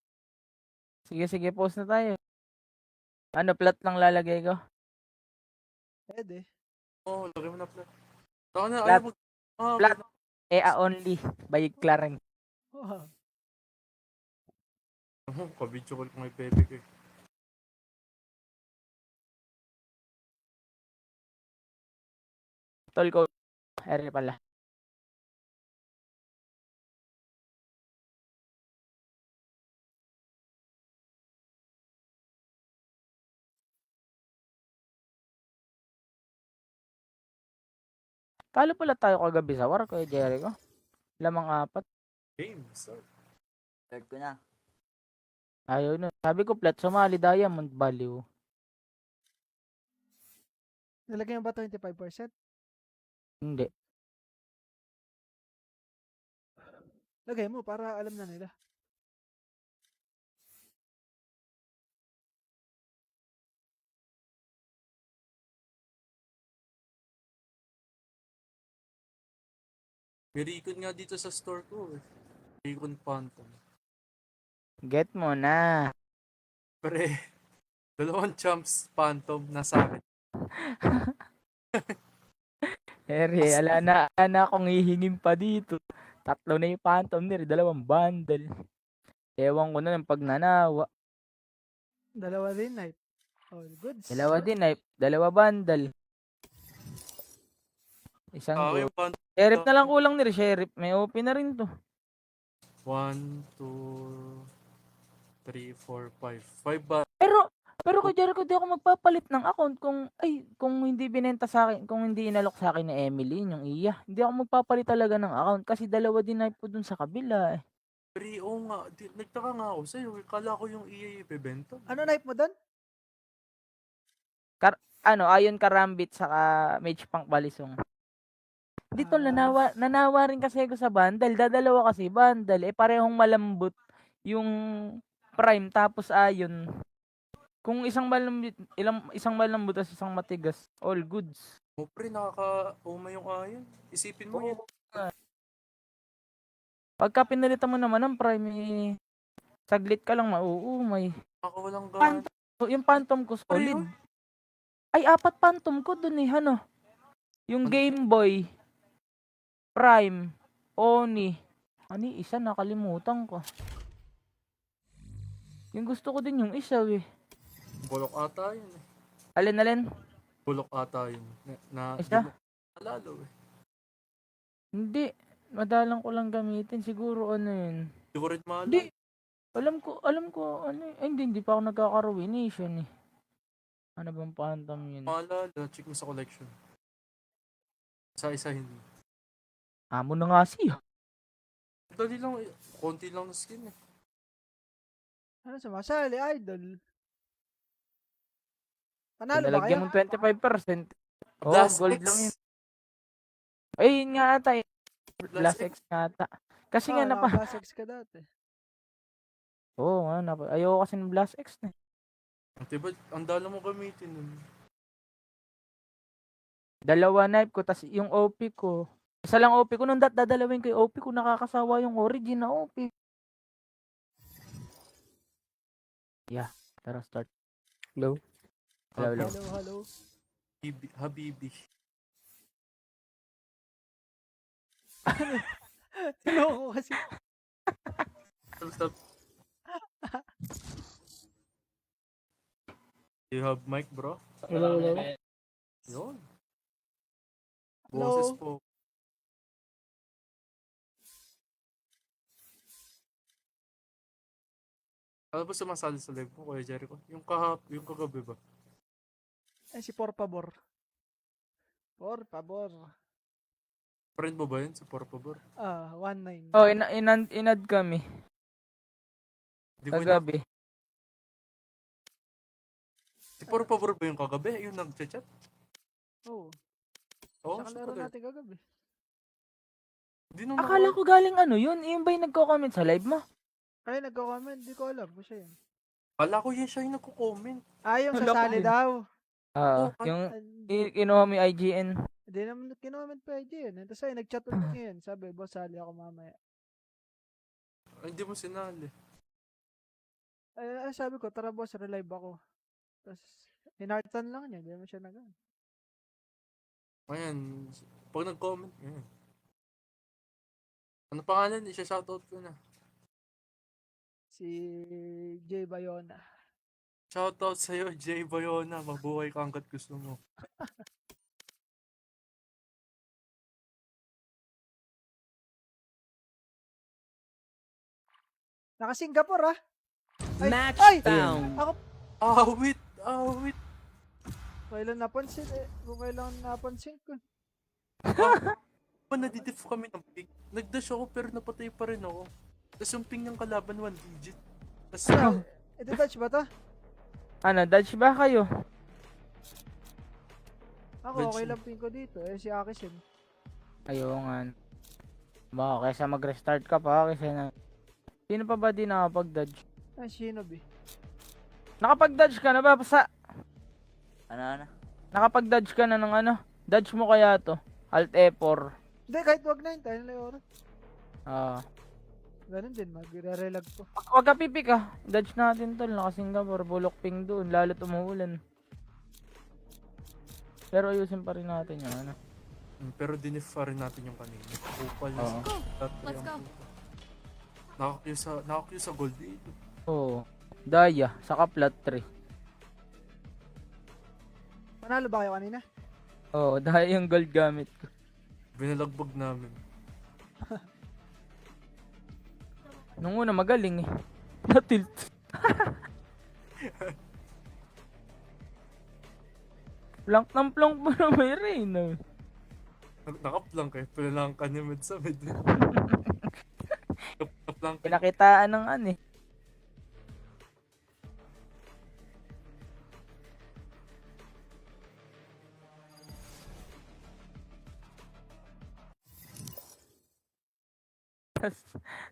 Sige, post na tayo. Ano, plot lang lalagay ko? Pwede. Oo, lagay mo na plat. Saka na, Plat. ayaw mag... Ah, Plat. okay. EA only by Clareng. Wow. Kabidyo ko lang kay Pepe ko eh. Tol ko. Ere pala. Talo pala tayo kagabi sa war, Kuya Jericho. Lamang 4. Game, so. Third ko na. Ayaw na. Sabi ko, plat sumali Diamond Value. Nilagay mo ba 25%? Hindi. Lagay mo para alam na nila. May recon nga dito sa store ko eh. Recon Phantom. Get mo na. Pre, 2 champs Phantom nasa akin. Ere, ala na akong hihingin pa dito. 3 na yung Phantom nila, 2 bundle. Ewan ko na ng pagnanawa. 2 din, night. Oh, goods. 2 din ay 2 bundle. Isang Okay, go. Phantom. Sheriff na lang kulang ni Sheriff. May OP na rin to. 1, 2, 3, 4, 5. 5 ba? Pero kay Jericho, di ako magpapalit ng account kung hindi binenta sa akin, kung hindi inalok sa akin ni Emily, yung iya. Hindi ako magpapalit talaga ng account kasi 2 din na po dun sa kabila eh. Pre, oo nga. Nagtaka nga ako sa'yo. Kala ko yung EA ibebenta. Ano knife mo doon? Ayon Karambit saka Mage Punk Balisong. Dito nanawa rin kasi ako sa bundle. Dadalawa kasi bundle. Parehong malambot yung prime tapos ayon. Kung isang malambot at isang matigas, all goods. Oh, pre, nakaka-uma yung ayon. Isipin mo yun. Pagka pinalitan mo naman ng prime, saglit ka lang mauumay. Nakakawalang gana. Yung Phantom ko solid. Ayun. Ay, 4 Phantom ko dun eh, ano? Yung Game Boy, Prime, Oni. Ano yung isa, nakalimutan ko. Yung gusto ko din yung isa eh. Bulok ata yun eh. Alin? Bulok ata yun. Isa? Di mo alalo eh. Hindi. Madalang ko lang gamitin. Siguro ano yun. Di ko rin maalala. Hindi. Alam ko, ano hindi pa ako nagkaka-ruination eh. Ano bang Phantom yun? Maalala. Check mo sa collection. Isa hindi. Amo na nga siya. Dali lang eh. Konti lang na skin eh. Ano sumasali, idol? Panalo ba Nalagyan kayo? mong 25%. Oh, Blast gold X. lang yun. Ay, yun nga ata eh. Blast Blast X nga ata. Kasi nga napa... Naka-Blast X ka dati. Oo nga, ayoko kasi ng Blast X na. Diba, ang dala mo gamitin nun. 2 knife ko, tas yung OP ko. Isa lang OP ko, nung dadalawin ko yung OP ko, nakakasawa yung origin na OP. Yeah, tara start. Hello? Hello. Hello. Habibi. Tinoko kasi. Stop. You have mic, bro? Hello. Yun. Hello. Boses po. Ano ba sumasali sa live mo, Kuya Jericho? Yung kagabi ba? Eh, si Por Pabor. Por Pabor. Friend mo ba yun? Si Por favor. 19. Oh, inad kami. Di mo na. Kagabi. Si Por favor ba yung kagabi? Yung nag-chat? Oo. Oo, Sa siya kalaro pala. natin kagabi. Di nung Akala ko galing ano yun. Yung ba yung nagko-comment sa live mo? Kaya nagko-comment, di ko alam kung siya yun. Kala ko yan siya yung nagko-comment. Yung Wala ko sasali din. daw. Yung Hindi kinuha mo yung IGN. naman kinoment pa yun. Tapos ay, nag-chat ulit ngayon. Sabi, boss, sali ako mamaya. Ay, hindi mo sinali. Sabi ko, tara boss, relive ako. Tapos, hinartan lang niya. Hindi naman siya nag- Ayan. Pag nag-comment, ayan. Ano pangalan? Isa-shoutout ko na. Si Jay Bayona. Shoutout sa'yo, Jay Bayona. Mabuhay ka hanggat gusto mo. Naka-Singapore Ay, Match ay! found. Ako, Awit! Awit! kailan napansin kung kailan napansin ko. Nadidif kami ng ping. Nag-dash ako pero napatay pa rin ako. Tapos yung ping ng kalaban 1 digit. Tapos Ito touch ba to? Ano, dodge ba kayo? Ako, Dodge okay na. lang ping ko dito. Si Akis yun. Ayun nga. Ba, kaysa mag-restart ka pa, kaysa na... Sino pa ba di nakapag-dodge? Shinobi. Nakapag-dodge ka na ba? Ano? Nakapag-dodge ka na ng ano? Dodge mo kaya to? Alt F4. Hindi, kahit wag na yun. Tayo na oras. Ganun din, magre-relag ko. Wag ka pipi ka. Dodge natin tol. Naka-Singapore. Bulok ping doon. Lalo umuulan. Pero ayusin pa rin natin yung ano. pero dinif pa rin natin yung kanina. Kupal na Oo. Let's go. Nakakyo sa gold dito. Oo. Daya. Saka flat 3. Manalo ba kayo kanina? Oo. Daya yung gold gamit ko. Binalagbag namin. Nung una magaling eh. Na-tilt. Plank ng plank pa na may rain. Nakaplang kayo. Pinalang ka ni Med sa mid. Nakaplang ka. Pinakitaan ng ano eh.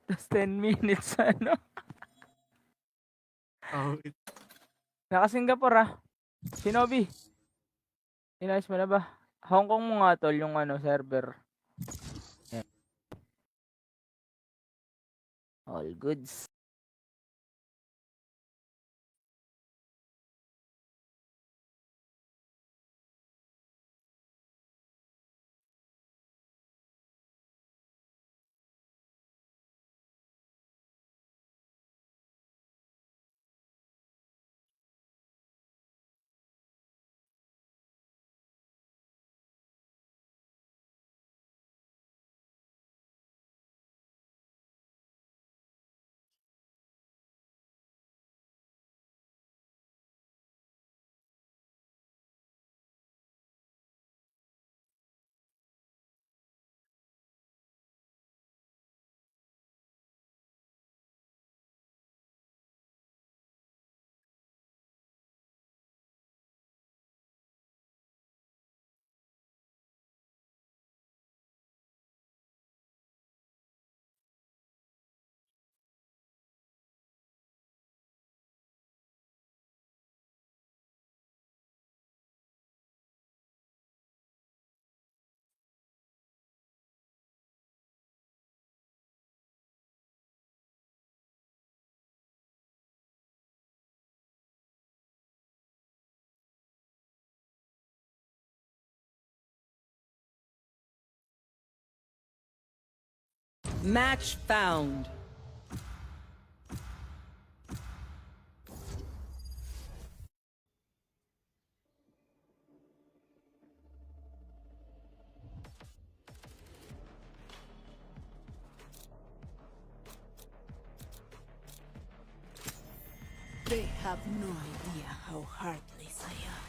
Tas 10 minutes ano. Awit. Naka-Singapore Shinobi. Inayos mo na ba? Hong Kong mo nga tol yung ano server. Yeah. All goods. Match found. They have no idea how heartless I am.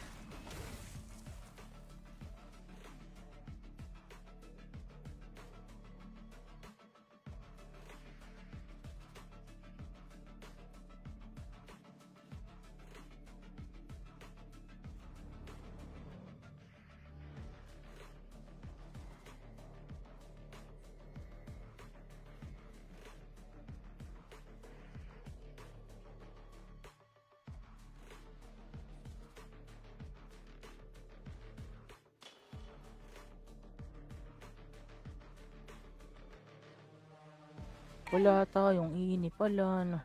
Wala tayong ini pala, no.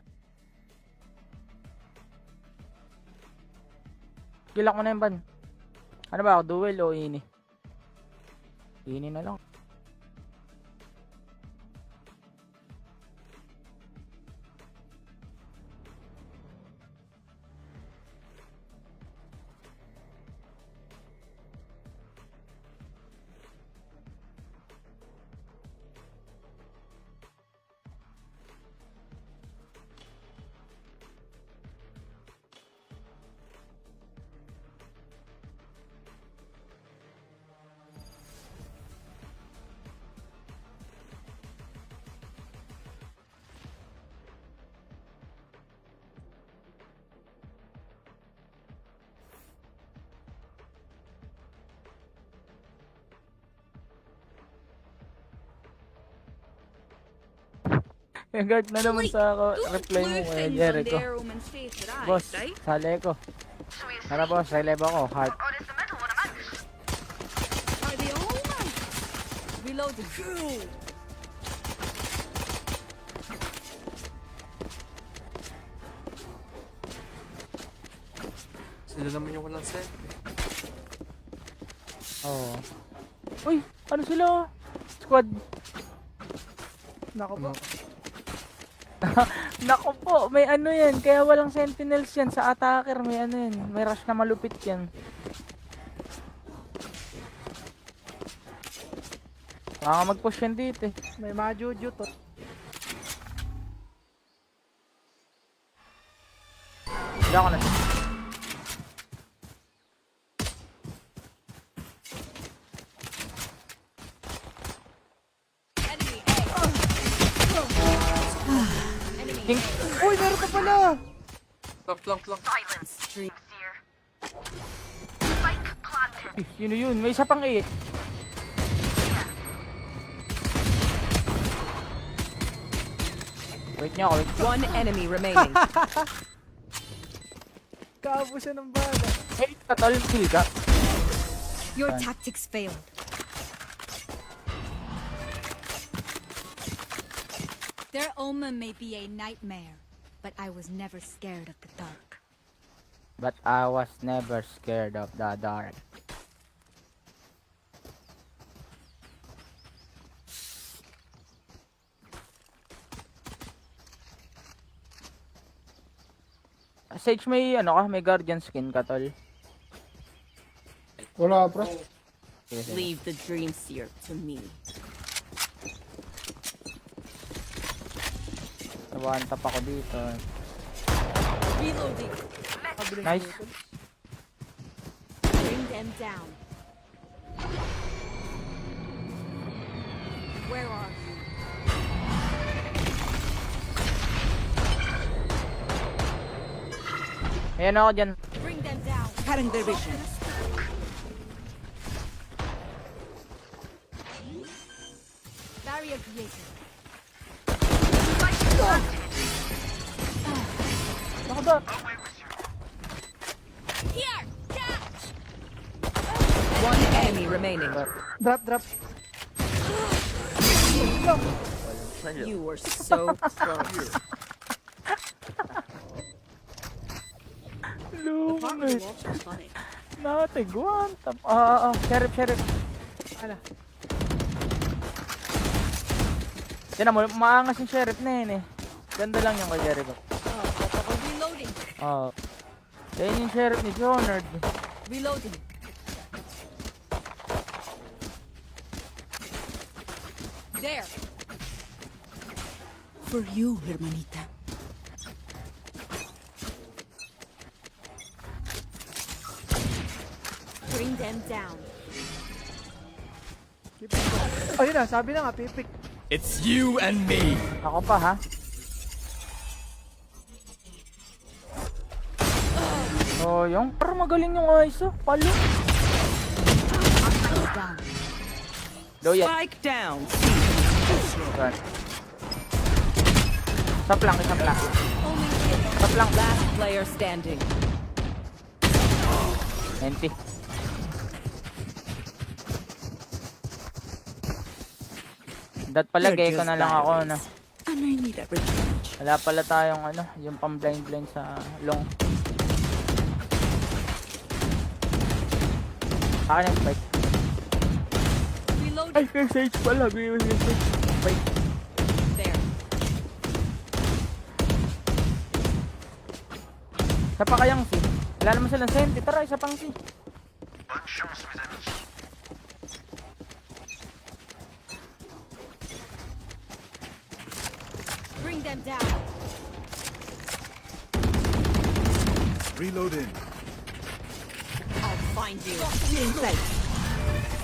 Gilak mo na yung ban. Ano ba ako, duel o ini? Ini na lang. Guard na naman sa reply mo kaya Jericho. Boss, sali ko. Tara boss, releve ako. Heart. Are they all mine? Reloading. Sila naman yung walang set. Oo. Uy, ano sila? Squad. Nako po. Nako po, may ano yan. Kaya walang sentinels yan. Sa attacker may ano yan. May rush na malupit yan. Baka mag-push yan dito eh. May mga juju to. Hindi ako na. Enemy King. Uy, meron ka pala! Lang. Yun yun. May isa pang 8. Wait niya ako. One enemy remaining. Kaabo siya ng bala. Hey, katol. Kill ka. Your tactics failed. Their omen may be a nightmare, but I was never scared of the dark. But I was never scared of the dark. Sage, may ano ka? May guardian skin ka, tol. Wala, pre. Leave the dream seer to me. One tap ako dito. Reloading. Nice. Bring them down. Where are you? Ayan ako dyan. Bring them down. Cutting their vision. Barrier created. Ako ba? Here! Catch! One enemy remaining. Drop. You were so close. Lumit. Natigwan. Sheriff. Ala. Yan mo, maangas yung sheriff na yun eh. Ganda lang yung kay sheriff. Reloading. Oo. Yan yung sheriff ni Jonard. Reloading. There. For you, hermanita. Bring them down. Ayun na, sabi na nga, pipik. It's you and me. Ako pa ha. Oh, yung parang magaling yung ISO. Palo. Down. Low yan. Spike down. Run. Stop lang. Omen hit. Stop lang. Last player standing. NT. Dat pala, gecko na lang ako na. And I need a recharge. Wala pala tayong ano, yung pang blind sa long. Sa akin yung spike. Reloading. Ay, kay Sage pala. Bigay mo si Sage. Spike. There. Isa pa kayang si. Wala naman silang senti. Tara, isa pang si. Bring them down. Reloading. I'll find you. Still in sight.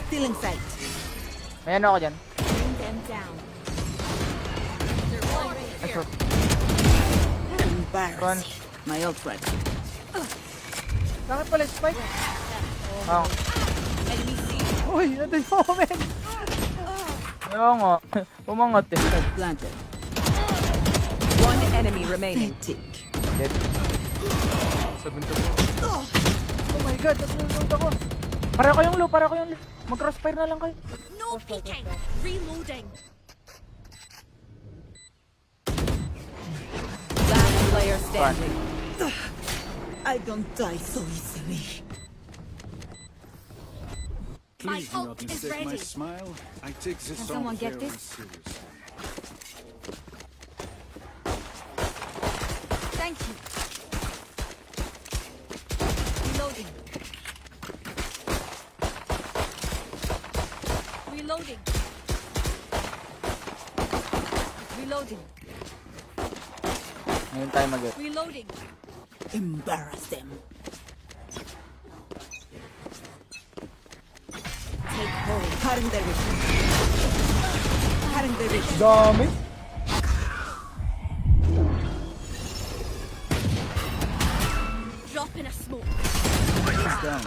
Still in sight. May ano ako dyan. Bring them down. They're already Ay, here. short. Embarrassing. My ult ready. Bakit pala spike? Oh. Enemy C. Uy, nandun yung omen. Ayaw nga. Umangat eh. Planted. One enemy remaining. Authentic. Dead. Sabi ko po. Oh my god, nasusunod ako. Para ko yung low, para ko yung low. Mag-crossfire na lang kayo. No peeking. Reloading. Last player standing. I don't die so easily. My Please do not ult is mistake my ready. smile. I take this Can song someone get very this? seriously. Thank you. Reloading. Reloading. Reloading. Ngayon tayo mag-get. Reloading. Embarrass them. Take hold. Cutting their vision. Cutting their vision. Dami. Drop in a smoke. Down.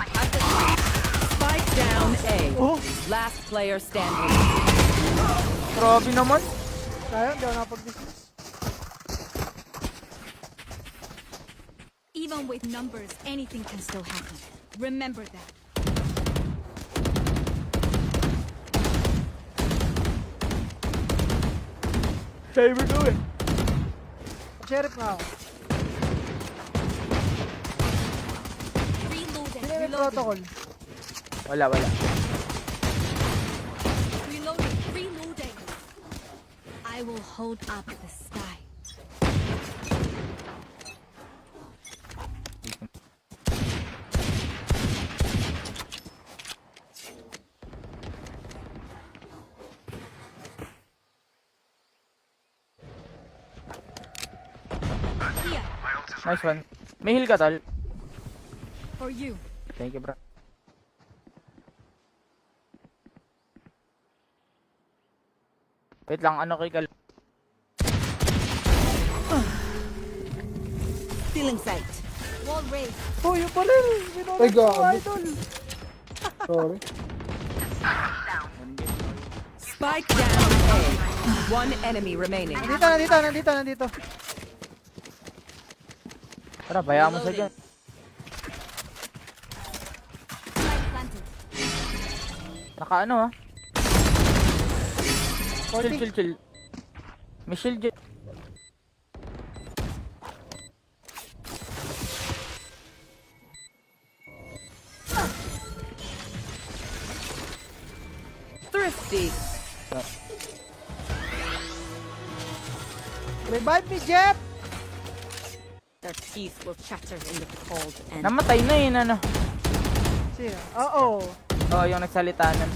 Spike down A. Oh, Last player standing. Grabe naman. sayang, di ako nakapag-dismiss. Even with numbers, anything can still happen. Remember that. Saber ko eh. Sheriff nga ako. Reloading. Sino may Reloading. protocol? Wala, wala. Reloading. Reloading. I will hold up the sky. Here, Nice one. May heal ka, tol. for you. Thank you, bro. Wait lang, ano kay Kal... Still in sight. Wall raised. Oh, yung pala. Ay, gago. Idol. Sorry. Spike down A. One enemy remaining. Nandito. Tara, bayaan mo sa dyan. Light planted. Naka ano ha? Chill. May shield dyan. Thrifty. Revive me, Jeff! Their teeth will chatter in the cold and Namatay na yun, ano. Sino? Oo. Oo, yung nagsalita nun.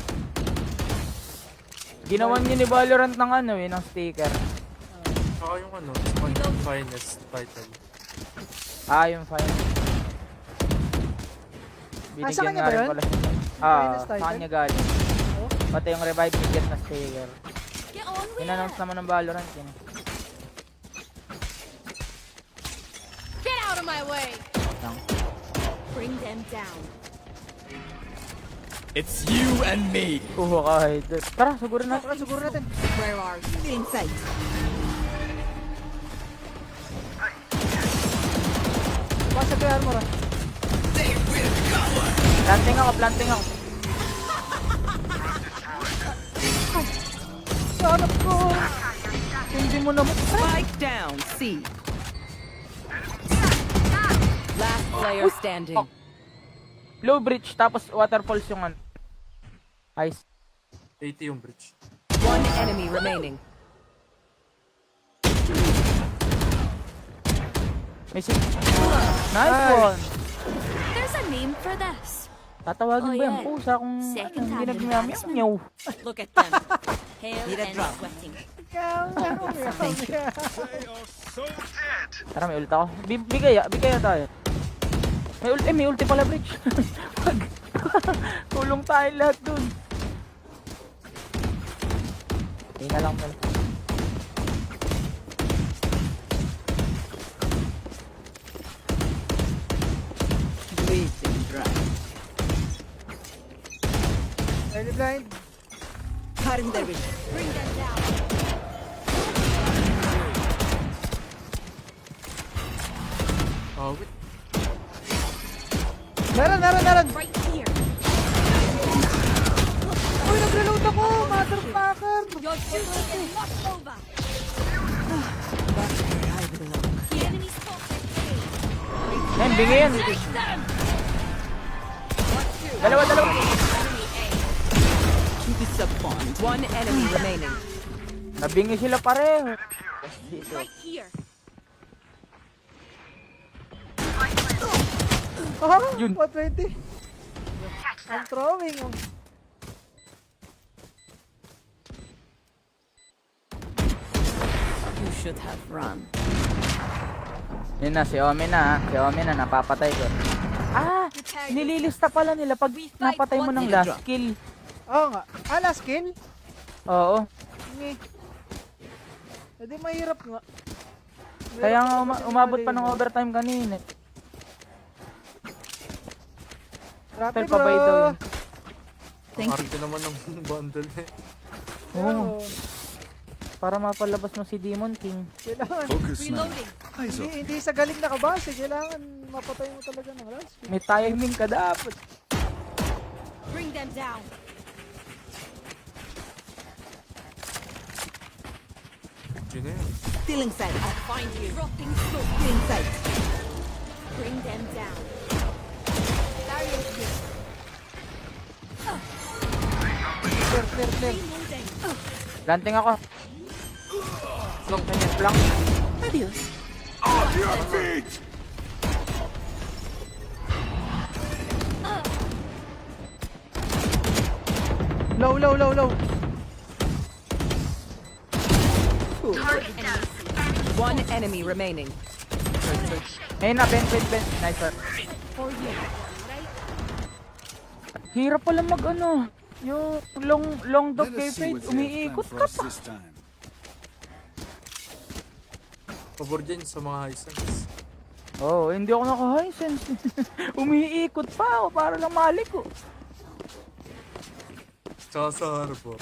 Ginawan niyo ni Valorant ng ano eh, ng sticker. Saka yung ano, finest title. Ah, yung fine. sa kanya ba rin yun? pala siya. Ah, Finest sa title? kanya galing. Oh. Pati yung revive ticket na sticker. Get on with In-announce it. naman ng Valorant yun. Get out of my way. Lang. Bring them down. It's you and me. Uho kahit. Tara, sugurin natin. Siguro natin. where are you? Still in sight. Basag kay armor ah. Planting ako. Sanap ko! Tindi mo naman. Spike down, C. Last player standing. Low bridge, tapos waterfalls yung ano. Ice. 80 yung bridge. One enemy remaining. May nice one. There's a name for this. Tatawagin Oh, ba yung yeah. pusa kung Second hindi time nagmiyam-yaw? Look at them. Pale and sweating. Tara, may ult ako. Bigay tayo. May ulti pala bridge. Tulong tayo lahat dun. Hindi na lang pala. Bleeding dry. Early blind. Cutting their vision. Bring them down. Oh, wait. Meron. Right here. Uy, nag-reload ako! Motherfucker! Your duty is not over. The enemy spotted. Yan, bingi yan. Dalawa. To disappoint. One enemy remaining. Nabingi sila pareho. Right here. Oh, Yun. 120. I'm throwing. You should have run. Yun na, si Omen na. Si Omen na, napapatay ko. Ah! Nililista pala nila pag napatay mo ng last kill. Oo nga. Last kill? Oo. Ngi. Hindi mahirap nga. Kaya nga umabot pa ng overtime kanina. Grabe Pero pabay daw bro. yun. Ang arte naman ng bundle eh. Oo. Para mapalabas mo si Demon King. Kailangan. Focus now. Reloading. Eyes up. Hindi sa galing na kabase. Kailangan mapatay mo talaga ng last kill. May timing ka dapat. Bring them down. Yun na yun. Stealing sight. I'll find you. Dropping smoke. Stealing sight. Bring them down. Barrier here. Clear. Reloading. Planting ako. Lang. Adios. Off your feet! Low. One enemy remaining. Ayun na, Ben. Nice one. For you. Right? Hirap pala mag ano. Yung long dog Let kay us see Fade. what they have planned Umiikot for ka us pa. this time. Pabor dyan sa mga Hisense. Oo, hindi ako naka-hisense. Umiikot pa ako para lang mali ko. Tsaka sa harbor.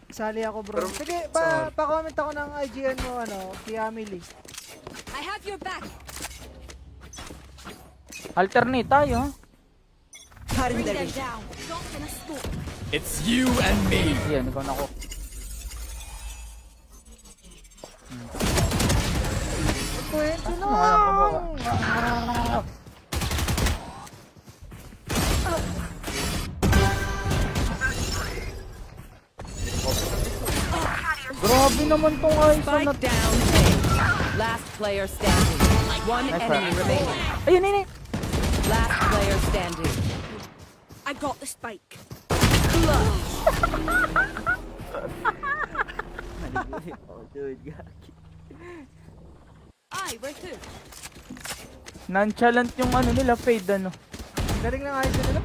Sali ako bro. Pero, Sige, sa- pa-comment ako ng IGN mo, Kiamili. I have your back. Alternate tayo. ha? Cutting Bring their them vision. down. Not gonna smoke. It's you and me. Yan, ikaw na ako. Kwento Ano nga lang kumuha? Grabe naman tong Aizen na Spike down. A. Last player standing. One Nice enemy one. remaining. Ayun. Last player standing. I got the spike. Where to? Nonchalant yung ano nila, Fade ano. Galing ng IGN nila.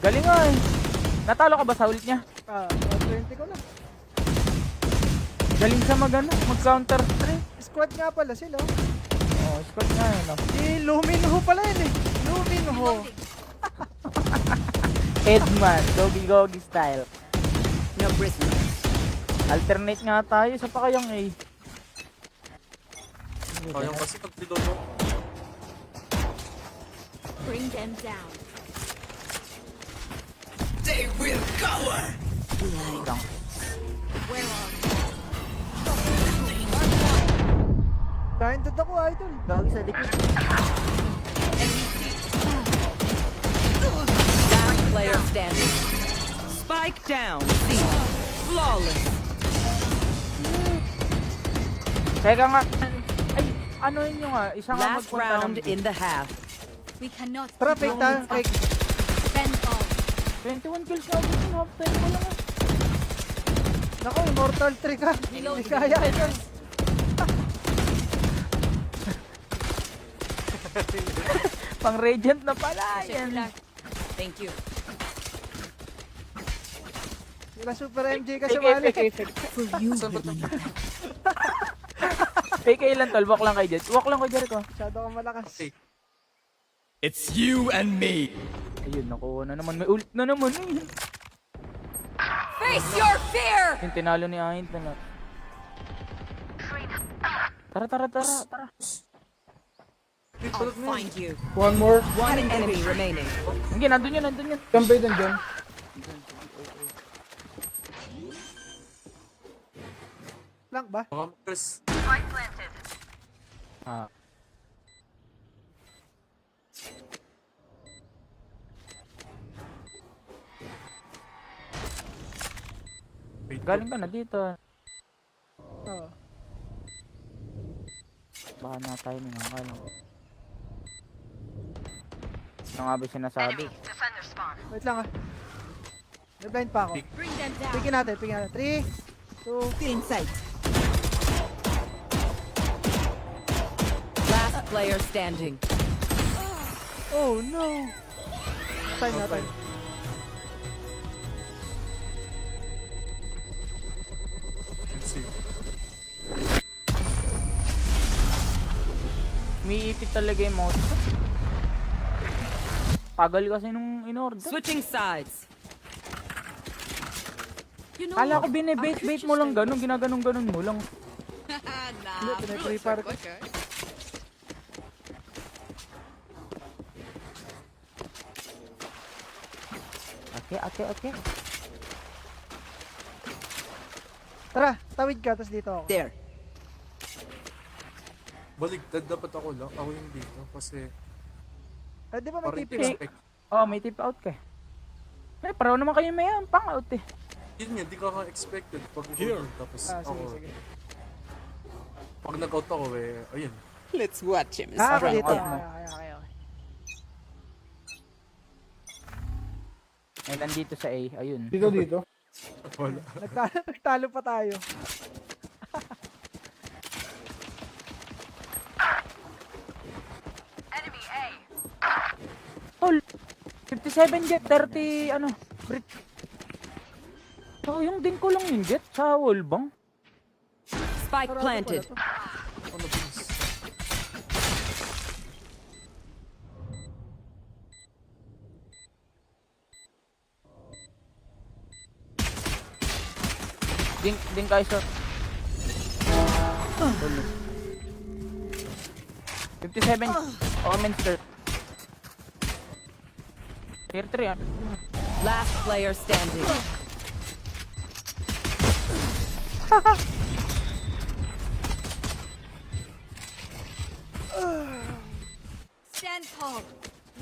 Galing nga eh. Natalo ka ba sa ult niya? 120 ko lang. Galing sa mag-counter strike. Squad nga pala sila. Oh, squad nga eh, no? Si Luminho pala yun eh. Luminho. Edman, Gogi style. No prisoners. Alternate nga tayo sa pakayang A. Kayang kasi pag-reload mo. Bring them down. They will cower. behind. Where are Blinded ako, idol. Gagi sa likod. Last player standing. Spike down. C. Flawless. Teka nga. Ay, ano yun yung nga? Isa nga Last magpunta round ng in the half. we cannot Tara, keep fake tayo. going Fake. up. Spend all. 21 kills na ako. Half time ko lang. Naku, Immortal 3 ka. Hindi kaya, idol. Pang Radiant na pala. Yan. Thank you. Wala Super MJ ka sumali. For you, Saan ba ito? Fake ilan tol? Walk lang kay Jet. Walk lang kay Jericho. Masyado kang malakas. Fake. It's you and me. Ayun, nakuha na naman. May ult na naman. Eh. Face your fear! Yung tinalo ni Ahin na. Tara. I'll find you. One more. One enemy remaining. Hindi, nandun yun. Kampay din dyan. Lang ba? Baka Chris. Ah. Wait, Galing ka na dito. Oo. Baka na tayo nga kalang. Ano nga ba sinasabi? Wait lang ah. May blind pa ako. Bring them down. Pigin natin. 3, 2, in sight. Last player standing. oh no. Time na, time. Let's see. Umiipit talaga yung mouse ko. Tagal kasi nung in-order. Switching sides. You know Kala ko what? binibait-bait mo lang ganun, ginaganon-ganon mo lang. Hindi, pinag-prepare ko. Okay. Tara, tawid ka, tapos dito ako. There. Baligtad dapat ako lang. Ako yung dito. Kasi Di ba may parang TP? expect. Oh, may tip out ka. Eh, paraw naman kayo may pang out eh. Yun nga, di ka expected. Pag Here. tapos Ah, sige, ako. sige. Pag nag-out ako ayun. Let's watch him. Ah, ako Strong dito. out mo. Okay. Ay, nandito sa A. Ayun. Dito. Wala. Nagtalo pa tayo. Tol, 57 jet, 30 ano, brick. So, yung din ko lang yung jet sa wall bang? Spike Sarado planted. pala to. Ano bis? Din kayo sa... 57 Omenster. Tier 3 ah. Last player standing. Stand tall.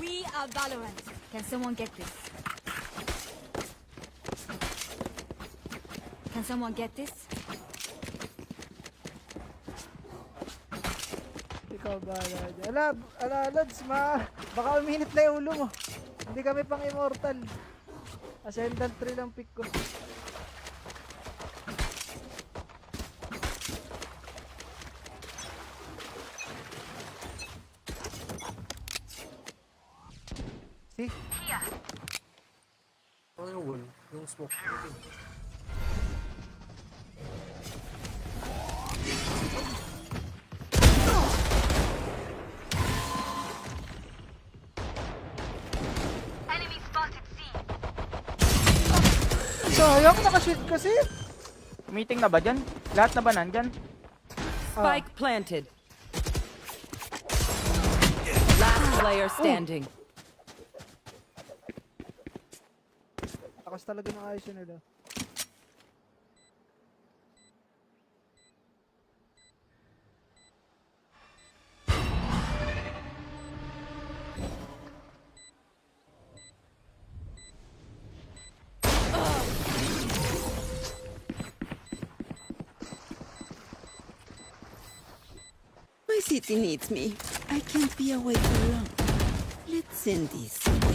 We are Valorant. Can someone get this? Can someone get this? Ikaw ba? Lads, baka uminit na yung ulo mo. Hindi kami pang immortal. Ascendant 3 lang pick ko. See? Ano yung wall? Yung smoke. Sayang, nakashoot kasi. Meeting na ba dyan? Lahat na ba nandyan? Spike planted. Last player standing. Takas talaga ng ayos yun nila. city needs me. I can't be away too long. Let's end this